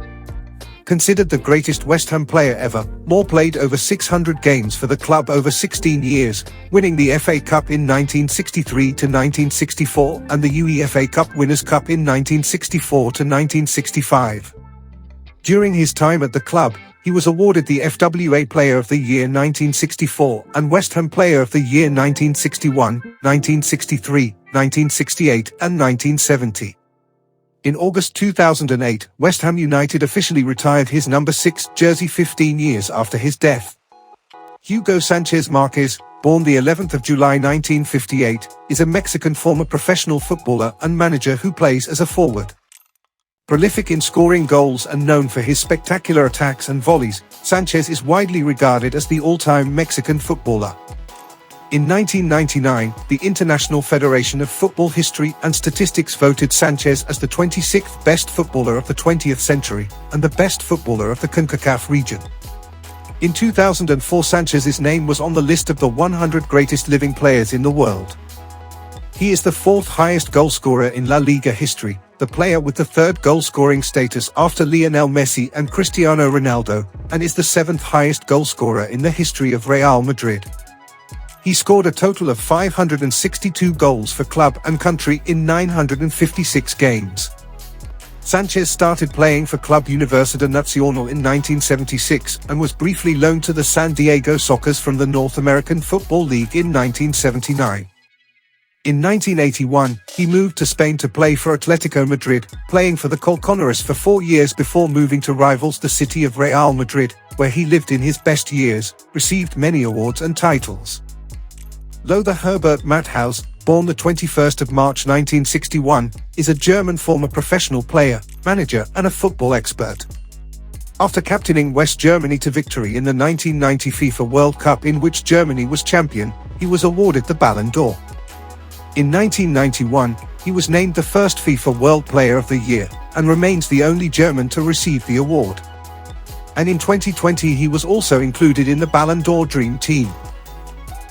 Speaker 3: Considered the greatest West Ham player ever, Moore played over 600 games for the club over 16 years, winning the FA Cup in 1963-1964 and the UEFA Cup Winners' Cup in 1964-1965. During his time at the club, he was awarded the FWA Player of the Year 1964 and West Ham Player of the Year 1961, 1963, 1968, and 1970. In August 2008, West Ham United officially retired his number 6 jersey 15 years after his death. Hugo Sanchez Marquez, born the 11th of July 1958, is a Mexican former professional footballer and manager who plays as a forward. Prolific in scoring goals and known for his spectacular attacks and volleys, Sanchez is widely regarded as the all-time Mexican footballer. In 1999, the International Federation of Football History and Statistics voted Sanchez as the 26th best footballer of the 20th century and the best footballer of the CONCACAF region. In 2004, Sanchez's name was on the list of the 100 greatest living players in the world. He is the 4th highest goalscorer in La Liga history, the player with the 3rd goal-scoring status after Lionel Messi and Cristiano Ronaldo, and is the 7th highest goalscorer in the history of Real Madrid. He scored a total of 562 goals for club and country in 956 games. Sanchez started playing for Club Universidad Nacional in 1976 and was briefly loaned to the San Diego Sockers from the North American Football League in 1979. In 1981, he moved to Spain to play for Atletico Madrid, playing for the Colchoneros for 4 years before moving to rivals the city of Real Madrid, where he lived in his best years, received many awards and titles. Lothar Herbert Matthaus, born the 21st of March 1961, is a German former professional player, manager and a football expert. After captaining West Germany to victory in the 1990 FIFA World Cup in which Germany was champion, he was awarded the Ballon d'Or. In 1991, he was named the first FIFA World Player of the Year, and remains the only German to receive the award. And in 2020 he was also included in the Ballon d'Or Dream Team.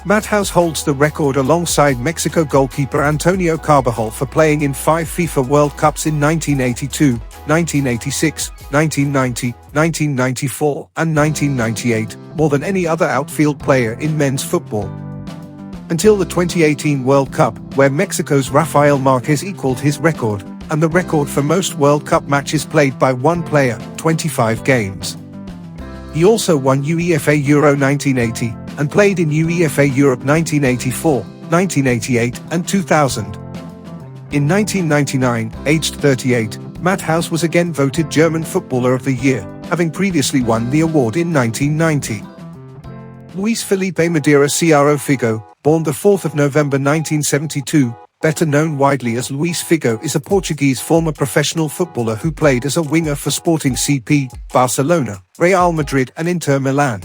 Speaker 3: Matthaus holds the record alongside Mexico goalkeeper Antonio Carbajal for playing in 5 FIFA World Cups in 1982, 1986, 1990, 1994, and 1998, more than any other outfield player in men's football. Until the 2018 World Cup, where Mexico's Rafael Marquez equaled his record, and the record for most World Cup matches played by one player, 25 games. He also won UEFA Euro 1980, and played in UEFA Europe 1984, 1988, and 2000. In 1999, aged 38, Matthaus was again voted German Footballer of the Year, having previously won the award in 1990. Luis Felipe Madeira Cro Figo, born the 4th of November 1972, better known widely as Luis Figo, is a Portuguese former professional footballer who played as a winger for Sporting CP, Barcelona, Real Madrid and Inter Milan.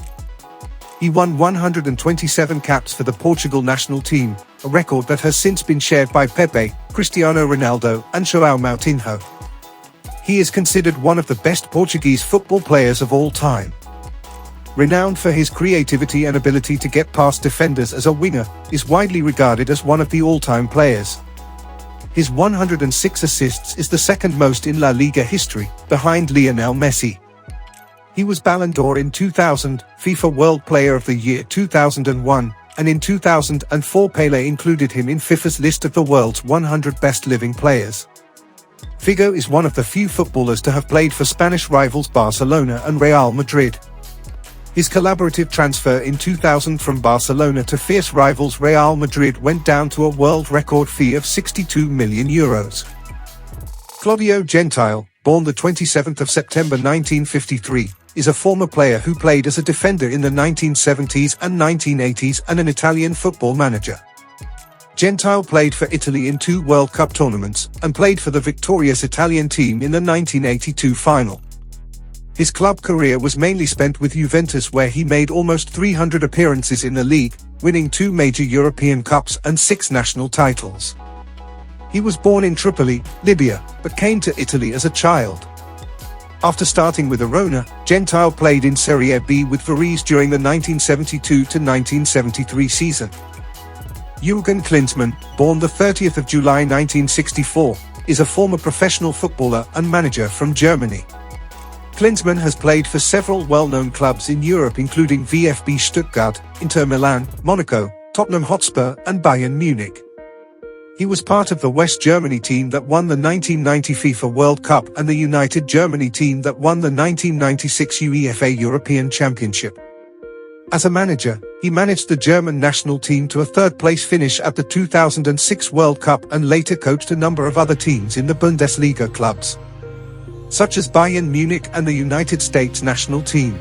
Speaker 3: He won 127 caps for the Portugal national team, a record that has since been shared by Pepe, Cristiano Ronaldo and João Moutinho. He is considered one of the best Portuguese football players of all time. Renowned for his creativity and ability to get past defenders as a winger, is widely regarded as one of the all-time players. His 106 assists is the second most in La Liga history, behind Lionel Messi. He was Ballon d'Or in 2000, FIFA World Player of the Year 2001, and in 2004 Pelé included him in FIFA's list of the world's 100 best living players. Figo is one of the few footballers to have played for Spanish rivals Barcelona and Real Madrid. His collaborative transfer in 2000 from Barcelona to fierce rivals Real Madrid went down to a world record fee of €62 million. Claudio Gentile, born the 27th of September 1953, is a former player who played as a defender in the 1970s and 1980s and an Italian football manager. Gentile played for Italy in 2 World Cup tournaments, and played for the victorious Italian team in the 1982 final. His club career was mainly spent with Juventus, where he made almost 300 appearances in the league, winning 2 major European Cups and 6 national titles. He was born in Tripoli, Libya, but came to Italy as a child. After starting with Verona, Gentile played in Serie B with Varese during the 1972-1973 season. Jürgen Klinsmann, born the 30th of July 1964, is a former professional footballer and manager from Germany. Klinsmann has played for several well-known clubs in Europe including VfB Stuttgart, Inter Milan, Monaco, Tottenham Hotspur and Bayern Munich. He was part of the West Germany team that won the 1990 FIFA World Cup and the United Germany team that won the 1996 UEFA European Championship. As a manager, he managed the German national team to a third-place finish at the 2006 World Cup and later coached a number of other teams in the Bundesliga clubs, such as Bayern Munich and the United States national team.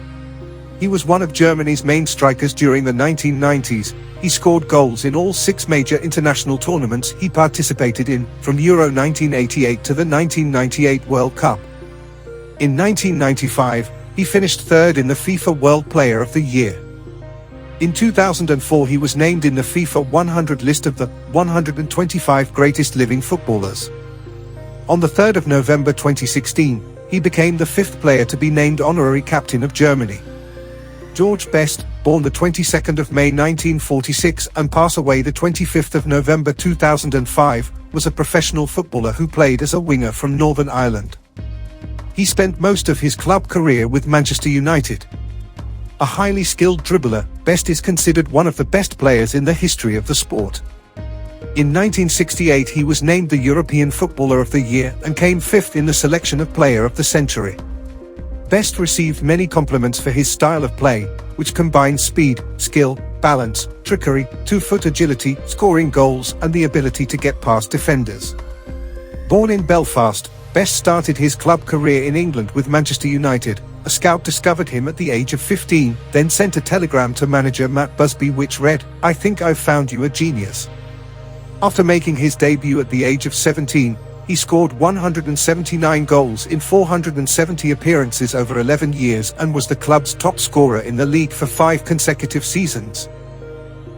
Speaker 3: He was one of Germany's main strikers during the 1990s. He scored goals in all 6 major international tournaments he participated in, from Euro 1988 to the 1998 World Cup. In 1995, he finished third in the FIFA World Player of the Year. In 2004 he was named in the FIFA 100 list of the 125 greatest living footballers. On the 3rd of November 2016, he became the 5th player to be named honorary captain of Germany. George Best, born the 22nd of May 1946 and passed away the 25th of November 2005, was a professional footballer who played as a winger from Northern Ireland. He spent most of his club career with Manchester United. A highly skilled dribbler, Best is considered one of the best players in the history of the sport. In 1968 he was named the European Footballer of the Year and came 5th in the selection of Player of the Century. Best received many compliments for his style of play, which combines speed, skill, balance, trickery, two-foot agility, scoring goals, and the ability to get past defenders. Born in Belfast, Best started his club career in England with Manchester United. A scout discovered him at the age of 15, then sent a telegram to manager Matt Busby which read, "I think I've found you a genius." After making his debut at the age of 17, he scored 179 goals in 470 appearances over 11 years and was the club's top scorer in the league for 5 consecutive seasons.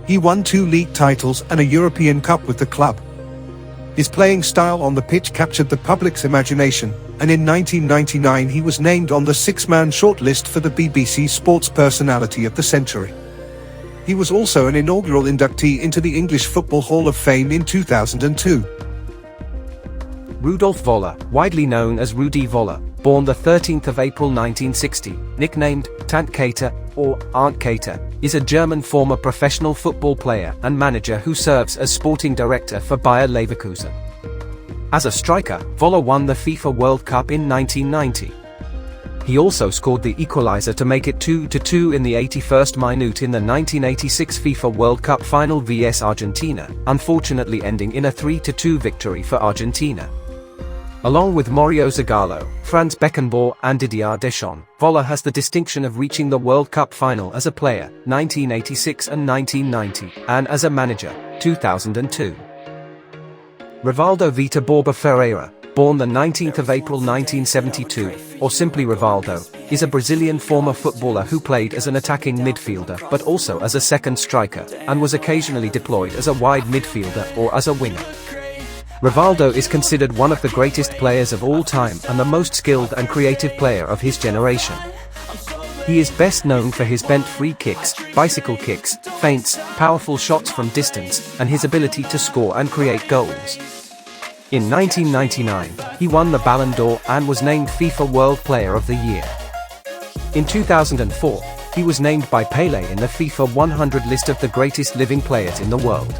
Speaker 3: He won 2 league titles and a European Cup with the club. His playing style on the pitch captured the public's imagination, and in 1999 he was named on the 6-man shortlist for the BBC Sports Personality of the Century. He was also an inaugural inductee into the English Football Hall of Fame in 2002.
Speaker 5: Rudolf Voller, widely known as Rudi Voller, born the 13th of April 1960, nicknamed Tant Kater or Aunt Kater, is a German former professional football player and manager who serves as sporting director for Bayer Leverkusen. As a striker, Voller won the FIFA World Cup in 1990. He also scored the equalizer to make it 2-2 in the 81st minute in the 1986 FIFA World Cup final vs Argentina, unfortunately ending in a 3-2 victory for Argentina. Along with Mario Zagallo, Franz Beckenbauer and Didier Deschamps, Voller has the distinction of reaching the World Cup final as a player, 1986 and 1990, and as a manager, 2002. Rivaldo Vita Borba Ferreira, born the 19th of April 1972, or simply Rivaldo, is a Brazilian former footballer who played as an attacking midfielder but also as a second striker, and was occasionally deployed as a wide midfielder or as a winger. Rivaldo is considered one of the greatest players of all time and the most skilled and creative player of his generation. He is best known for his bent free kicks, bicycle kicks, feints, powerful shots from distance, and his ability to score and create goals. In 1999, he won the Ballon d'Or and was named FIFA World Player of the Year. In 2004, he was named by Pelé in the FIFA 100 list of the greatest living players in the world.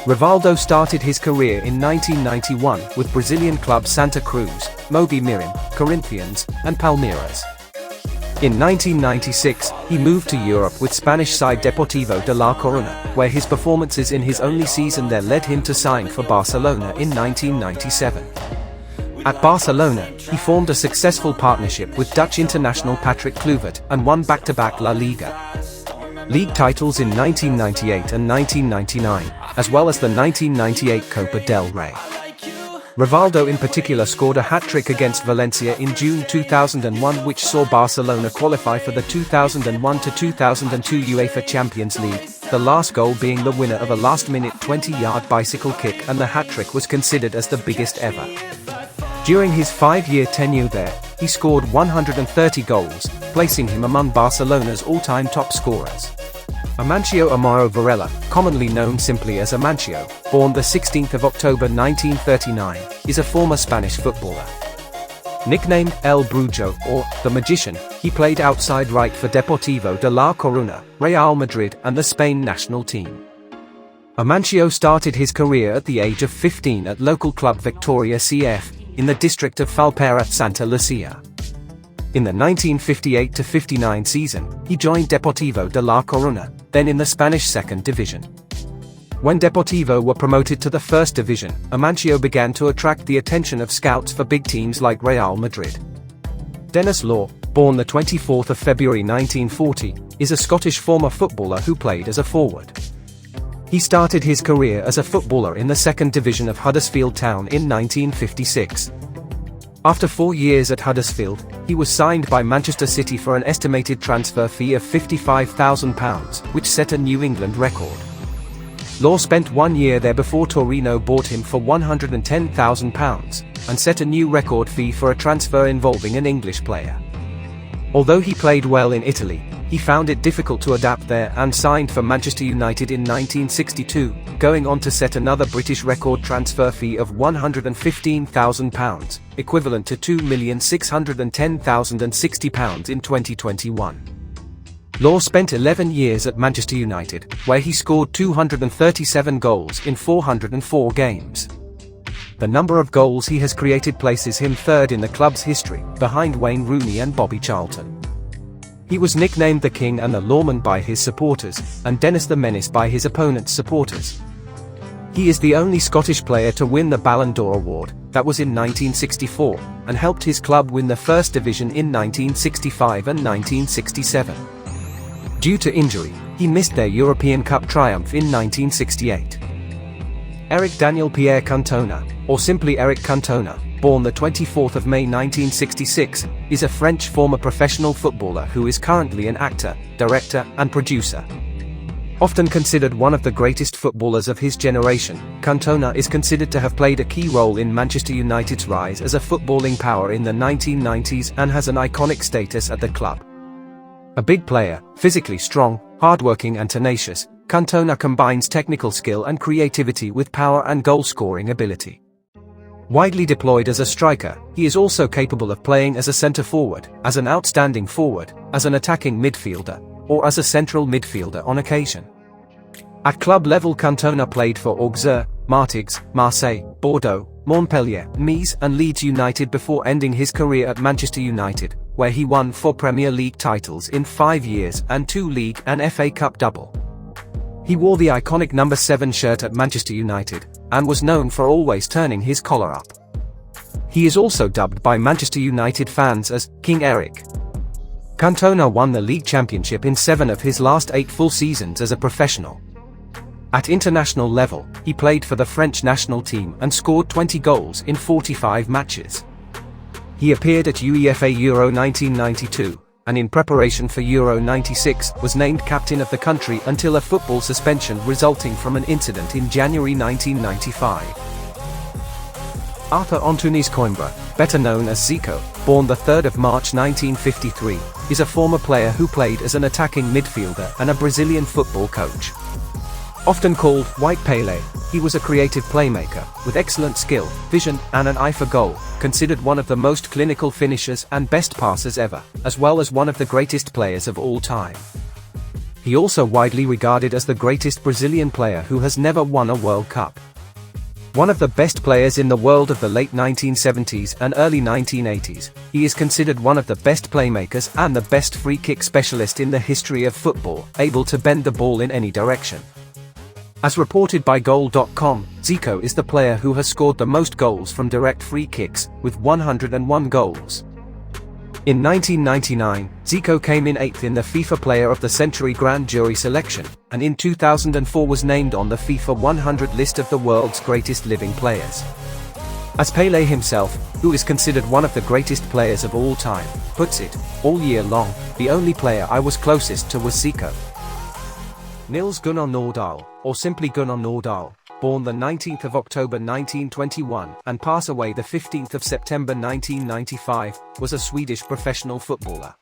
Speaker 5: Rivaldo started his career in 1991 with Brazilian clubs Santa Cruz, Mogi Mirim, Corinthians, and Palmeiras. In 1996, he moved to Europe with Spanish side Deportivo de La Coruña, where his performances in his only season there led him to sign for Barcelona in 1997. At Barcelona, he formed a successful partnership with Dutch international Patrick Kluivert and won back-to-back La Liga league titles in 1998 and 1999, as well as the 1998 Copa del Rey. Rivaldo in particular scored a hat-trick against Valencia in June 2001 which saw Barcelona qualify for the 2001-2002 UEFA Champions League, the last goal being the winner of a last-minute 20-yard bicycle kick, and the hat-trick was considered as the biggest ever. During his 5-year tenure there, he scored 130 goals, placing him among Barcelona's all-time top scorers. Amancio Amaro Varela, commonly known simply as Amancio, born the 16th of October 1939, is a former Spanish footballer. Nicknamed El Brujo or the Magician, he played outside right for Deportivo de La Coruña, Real Madrid and the Spain national team. Amancio started his career at the age of 15 at local club Victoria CF, in the district of Falpera Santa Lucia. In the 1958-59 season, he joined Deportivo de La Coruña, then in the Spanish second division. When Deportivo were promoted to the first division, Amancio began to attract the attention of scouts for big teams like Real Madrid. Denis Law, born the 24th of February 1940, is a Scottish former footballer who played as a forward. He started his career as a footballer in the second division of Huddersfield Town in 1956. After 4 years at Huddersfield, he was signed by Manchester City for an estimated transfer fee of £55,000, which set a New England record. Law spent 1 year there before Torino bought him for £110,000, and set a new record fee for a transfer involving an English player. Although he played well in Italy, he found it difficult to adapt there and signed for Manchester United in 1962, going on to set another British record transfer fee of £115,000, equivalent to £2,610,060 in 2021. Law spent 11 years at Manchester United, where he scored 237 goals in 404 games. The number of goals he has created places him third in the club's history, behind Wayne Rooney and Bobby Charlton. He was nicknamed the King and the Lawman by his supporters, and Dennis the Menace by his opponents' supporters. He is the only Scottish player to win the Ballon d'Or award, that was in 1964, and helped his club win the First Division in 1965 and 1967. Due to injury, he missed their European Cup triumph in 1968. Eric Daniel Pierre Cantona, or simply Eric Cantona, born the 24th of May 1966, is a French former professional footballer who is currently an actor, director, and producer. Often considered one of the greatest footballers of his generation, Cantona is considered to have played a key role in Manchester United's rise as a footballing power in the 1990s and has an iconic status at the club. A big player, physically strong, hardworking and tenacious, Cantona combines technical skill and creativity with power and goal-scoring ability. Widely deployed as a striker, he is also capable of playing as a centre-forward, as an outstanding forward, as an attacking midfielder, or as a central midfielder on occasion. At club level, Cantona played for Auxerre, Martigues, Marseille, Bordeaux, Montpellier, Metz and Leeds United before ending his career at Manchester United, where he won 4 Premier League titles in 5 years and 2 League and FA Cup double. He wore the iconic number 7 shirt at Manchester United, and was known for always turning his collar up. He is also dubbed by Manchester United fans as King Eric. Cantona won the league championship in 7 of his last 8 full seasons as a professional. At international level, he played for the French national team and scored 20 goals in 45 matches. He appeared at UEFA Euro 1992, and in preparation for Euro 96 was named captain of the country until a football suspension resulting from an incident in January 1995. Arthur Antunes Coimbra, better known as Zico, born the 3rd of March 1953, is a former player who played as an attacking midfielder and a Brazilian football coach. Often called White Pele, he was a creative playmaker, with excellent skill, vision, and an eye for goal, considered one of the most clinical finishers and best passers ever, as well as one of the greatest players of all time. He also widely regarded as the greatest Brazilian player who has never won a World Cup. One of the best players in the world of the late 1970s and early 1980s, he is considered one of the best playmakers and the best free-kick specialist in the history of football, able to bend the ball in any direction. As reported by Goal.com, Zico is the player who has scored the most goals from direct free kicks, with 101 goals. In 1999, Zico came in 8th in the FIFA Player of the Century Grand Jury selection, and in 2004 was named on the FIFA 100 list of the world's greatest living players. As Pelé himself, who is considered one of the greatest players of all time, puts it, all year long, the only player I was closest to was Zico. Niels Gunnar Nordahl, or simply Gunnar Nordahl, born the 19th of October 1921 and pass away the 15th of September 1995, was a Swedish professional footballer.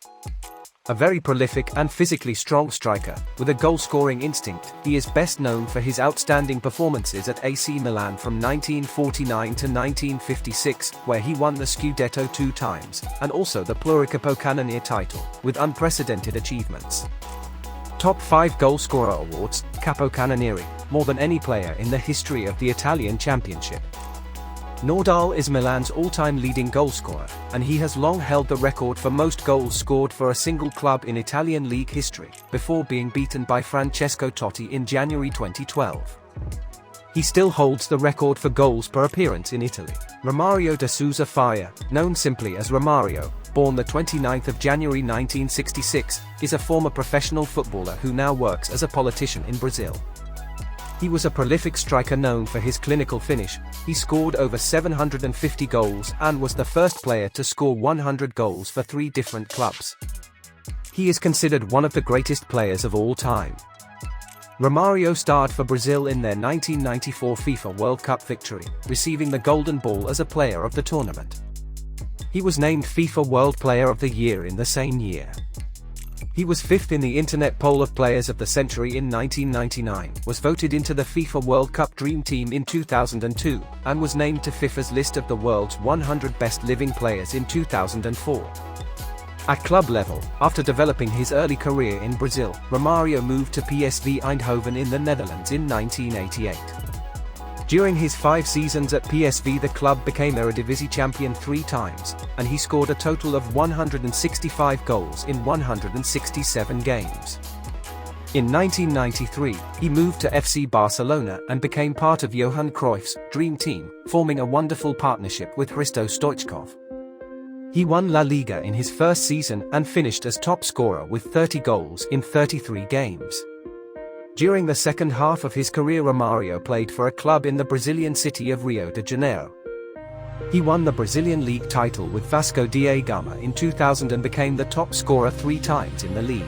Speaker 5: A very prolific and physically strong striker, with a goal-scoring instinct, he is best known for his outstanding performances at AC Milan from 1949 to 1956, where he won the Scudetto 2 times, and also the Pluricapo title, with unprecedented achievements. Top 5 goal scorer awards, Capocannoniere, more than any player in the history of the Italian Championship. Nordal is Milan's all-time leading goalscorer, and he has long held the record for most goals scored for a single club in Italian league history, before being beaten by Francesco Totti in January 2012. He still holds the record for goals per appearance in Italy. Romario de Sousa Faria, known simply as Romario, born the 29th of January 1966, is a former professional footballer who now works as a politician in Brazil. He was a prolific striker known for his clinical finish. He scored over 750 goals and was the first player to score 100 goals for 3 different clubs. He is considered one of the greatest players of all time. Romario starred for Brazil in their 1994 FIFA World Cup victory, receiving the Golden Ball as a player of the tournament. He was named FIFA World Player of the Year in the same year. He was 5th in the Internet Poll of Players of the Century in 1999, was voted into the FIFA World Cup Dream Team in 2002, and was named to FIFA's list of the world's 100 best living players in 2004. At club level, after developing his early career in Brazil, Romario moved to PSV Eindhoven in the Netherlands in 1988. During his 5 seasons at PSV, the club became Eredivisie champion 3 times, and he scored a total of 165 goals in 167 games. In 1993, he moved to FC Barcelona and became part of Johan Cruyff's dream team, forming a wonderful partnership with Hristo Stoichkov. He won La Liga in his first season and finished as top scorer with 30 goals in 33 games. During the second half of his career, Romario played for a club in the Brazilian city of Rio de Janeiro. He won the Brazilian league title with Vasco da Gama in 2000 and became the top scorer 3 times in the league.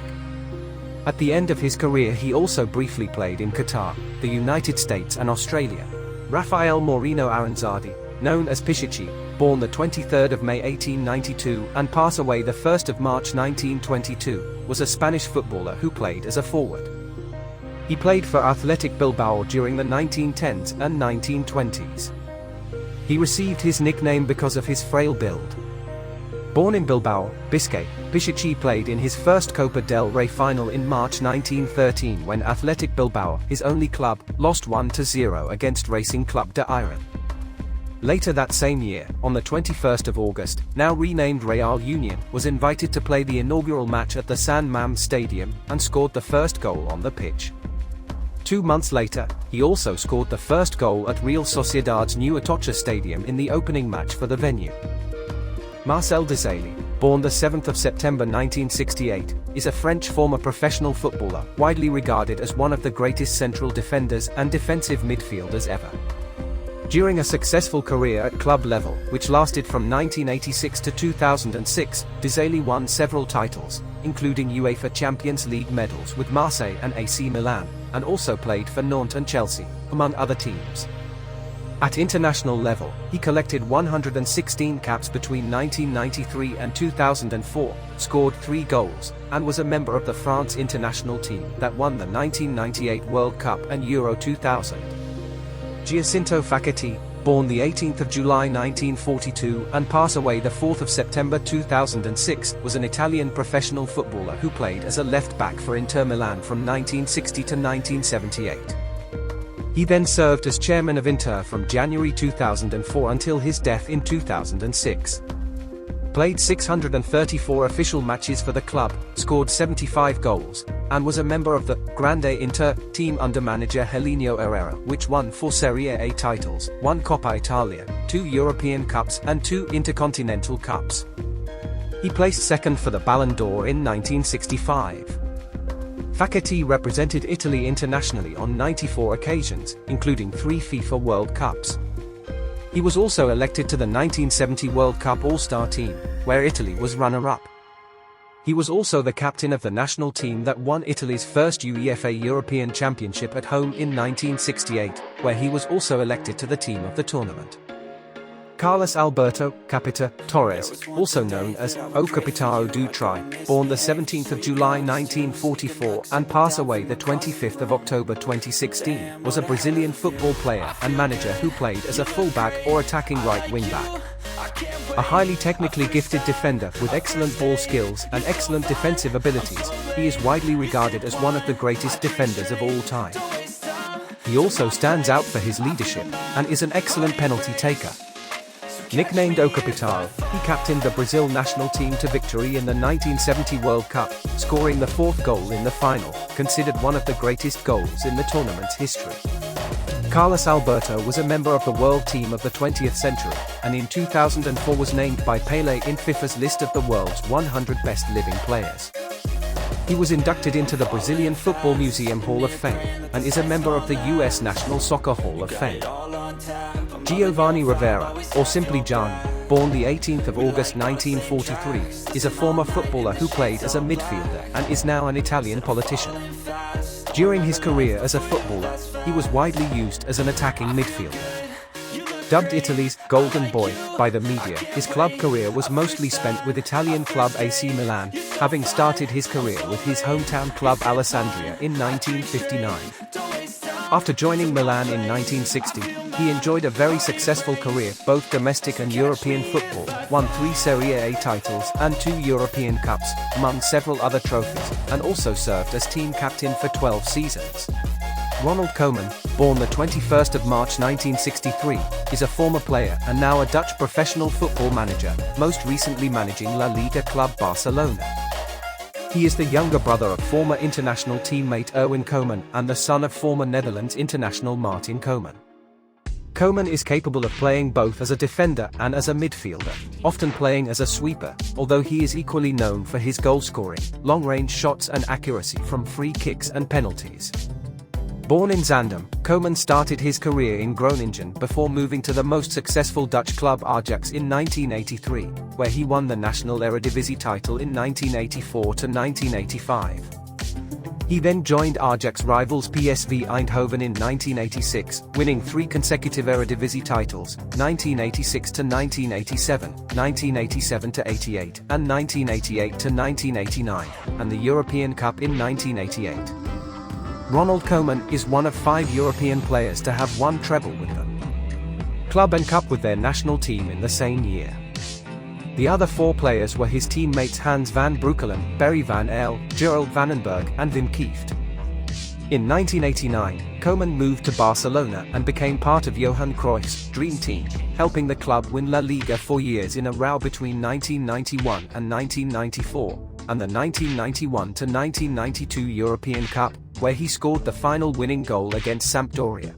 Speaker 5: At the end of his career, he also briefly played in Qatar, the United States and Australia. Rafael Moreno Aranzadi, known as Pichichi, born the 23rd of May 1892 and passed away the 1st of March 1922, was a Spanish footballer who played as a forward. He played for Athletic Bilbao during the 1910s and 1920s. He received his nickname because of his frail build. Born in Bilbao, Biscay, Pichichi played in his first Copa del Rey final in March 1913 when Athletic Bilbao, his only club, lost 1-0 against Racing Club de Iran. Later that same year, on the 21st of August, now renamed Real Union, was invited to play the inaugural match at the San Mamés Stadium and scored the first goal on the pitch. 2 months later, he also scored the first goal at Real Sociedad's new Atocha Stadium in the opening match for the venue. Marcel Desailly, born the 7th of September 1968, is a French former professional footballer, widely regarded as one of the greatest central defenders and defensive midfielders ever. During a successful career at club level, which lasted from 1986 to 2006, Desailly won several titles, including UEFA Champions League medals with Marseille and AC Milan, and also played for Nantes and Chelsea, among other teams. At international level, he collected 116 caps between 1993 and 2004, scored 3 goals, and was a member of the France international team that won the 1998 World Cup and Euro 2000. Giacinto Facchetti, born the 18th of July 1942 and passed away the 4th of September 2006, was an Italian professional footballer who played as a left-back for Inter Milan from 1960 to 1978. He then served as chairman of Inter from January 2004 until his death in 2006. Played 634 official matches for the club, scored 75 goals, and was a member of the Grande Inter team under manager Helenio Herrera, which won 4 Serie A titles, 1 Coppa Italia, 2 European Cups and 2 Intercontinental Cups. He placed second for the Ballon d'Or in 1965. Facchetti represented Italy internationally on 94 occasions, including 3 FIFA World Cups. He was also elected to the 1970 World Cup All-Star team, where Italy was runner-up. He was also the captain of the national team that won Italy's first UEFA European Championship at home in 1968, where he was also elected to the team of the tournament. Carlos Alberto Capita Torres, also known as O Capitão do Tri, born the 17th of July 1944 and passed away the 25th of October 2016, was a Brazilian football player and manager who played as a fullback or attacking right wing-back. A highly technically gifted defender with excellent ball skills and excellent defensive abilities, he is widely regarded as one of the greatest defenders of all time. He also stands out for his leadership and is an excellent penalty taker. Nicknamed O Capitão, he captained the Brazil national team to victory in the 1970 World Cup, scoring the fourth goal in the final, considered one of the greatest goals in the tournament's history. Carlos Alberto was a member of the world team of the 20th century, and in 2004 was named by Pelé in FIFA's list of the world's 100 best living players. He was inducted into the Brazilian Football Museum Hall of Fame, and is a member of the U.S. National Soccer Hall of Fame. Giovanni Rivera, or simply Gianni, born the 18th of August 1943, is a former footballer who played as a midfielder and is now an Italian politician. During his career as a footballer, he was widely used as an attacking midfielder. Dubbed Italy's "Golden Boy" by the media, his club career was mostly spent with Italian club AC Milan, having started his career with his hometown club Alessandria in 1959. After joining Milan in 1960, he enjoyed a very successful career, both domestic and European football, won 3 Serie A titles and 2 European Cups, among several other trophies, and also served as team captain for 12 seasons. Ronald Koeman, born the 21st of March 1963, is a former player and now a Dutch professional football manager, most recently managing La Liga club Barcelona. He is the younger brother of former international teammate Erwin Koeman and the son of former Netherlands international Martin Koeman. Koeman is capable of playing both as a defender and as a midfielder, often playing as a sweeper, although he is equally known for his goal-scoring, long-range shots and accuracy from free kicks and penalties. Born in Zaandam, Koeman started his career in Groningen before moving to the most successful Dutch club Ajax in 1983, where he won the National Eredivisie title in 1984 to 1985. He then joined Ajax rivals PSV Eindhoven in 1986, winning 3 consecutive Eredivisie titles, 1986 to 1987, 1987 to 88, and 1988 to 1989, and the European Cup in 1988. Ronald Koeman is one of 5 European players to have won treble with them. Club and Cup with their national team in the same year. The other 4 players were his teammates Hans van Breukelen, Barry van Eyl, Gerald Vandenberg, and Wim Kieft. In 1989, Koeman moved to Barcelona and became part of Johan Cruyff's dream team, helping the club win La Liga 4 years in a row between 1991 and 1994, and the 1991 to 1992 European Cup, where he scored the final winning goal against Sampdoria.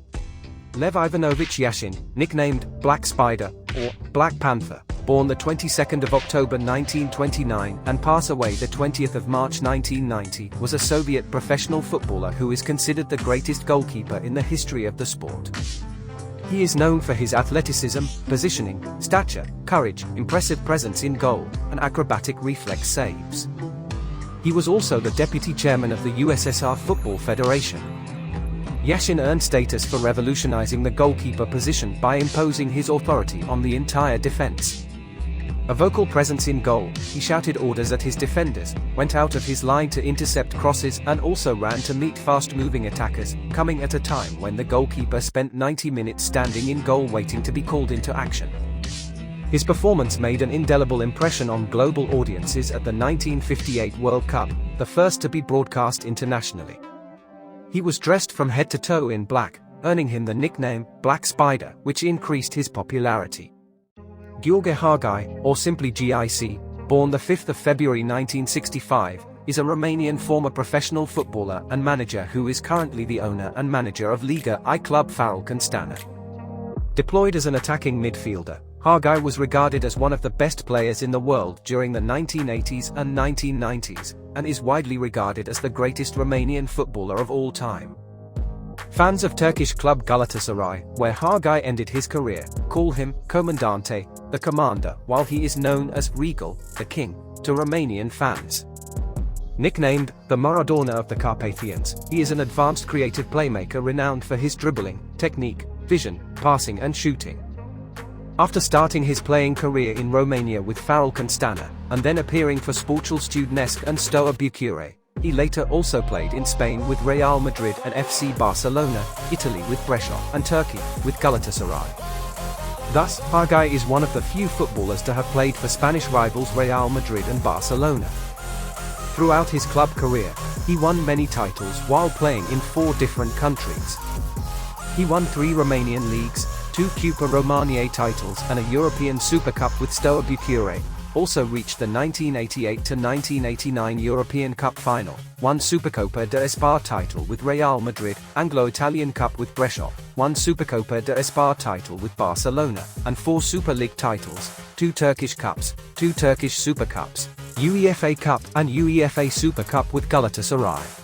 Speaker 5: Lev Ivanovich Yashin, nicknamed Black Spider or Black Panther, born the 22nd of October 1929 and passed away the 20th of March 1990, was a Soviet professional footballer who is considered the greatest goalkeeper in the history of the sport. He is known for his athleticism, positioning, stature, courage, impressive presence in goal, and acrobatic reflex saves. He was also the deputy chairman of the USSR Football Federation. Yashin earned status for revolutionizing the goalkeeper position by imposing his authority on the entire defense. A vocal presence in goal, he shouted orders at his defenders, went out of his line to intercept crosses, and also ran to meet fast-moving attackers, coming at a time when the goalkeeper spent 90 minutes standing in goal waiting to be called into action. His performance made an indelible impression on global audiences at the 1958 World Cup, the first to be broadcast internationally. He was dressed from head to toe in black, earning him the nickname Black Spider, which increased his popularity. Gheorghe Hagi, or simply GIC, born the 5th of February 1965, is a Romanian former professional footballer and manager who is currently the owner and manager of Liga I club Farul Constanța. Deployed as an attacking midfielder, Hagi was regarded as one of the best players in the world during the 1980s and 1990s, and is widely regarded as the greatest Romanian footballer of all time. Fans of Turkish club Galatasaray, where Hagi ended his career, call him Comandante, the commander, while he is known as Regal, the king, to Romanian fans. Nicknamed the Maradona of the Carpathians, he is an advanced creative playmaker renowned for his dribbling, technique, vision, passing and shooting. After starting his playing career in Romania with Farul Constanța, and then appearing for Sportul Studenesc and Steaua Bucure, he later also played in Spain with Real Madrid and FC Barcelona, Italy with Brescia, and Turkey with Galatasaray. Thus, Hagi is one of the few footballers to have played for Spanish rivals Real Madrid and Barcelona. Throughout his club career, he won many titles while playing in 4 different countries. He won 3 Romanian leagues, 2 Coppa Romania titles and a European Super Cup with Steaua Bucure. Also reached the 1988-1989 European Cup final, 1 Supercoppa de Espoir title with Real Madrid, Anglo-Italian Cup with Brescia, 1 Supercoppa de Espoir title with Barcelona, and 4 Super League titles, 2 Turkish Cups, 2 Turkish Super Cups, UEFA Cup and UEFA Super Cup with Galatasaray.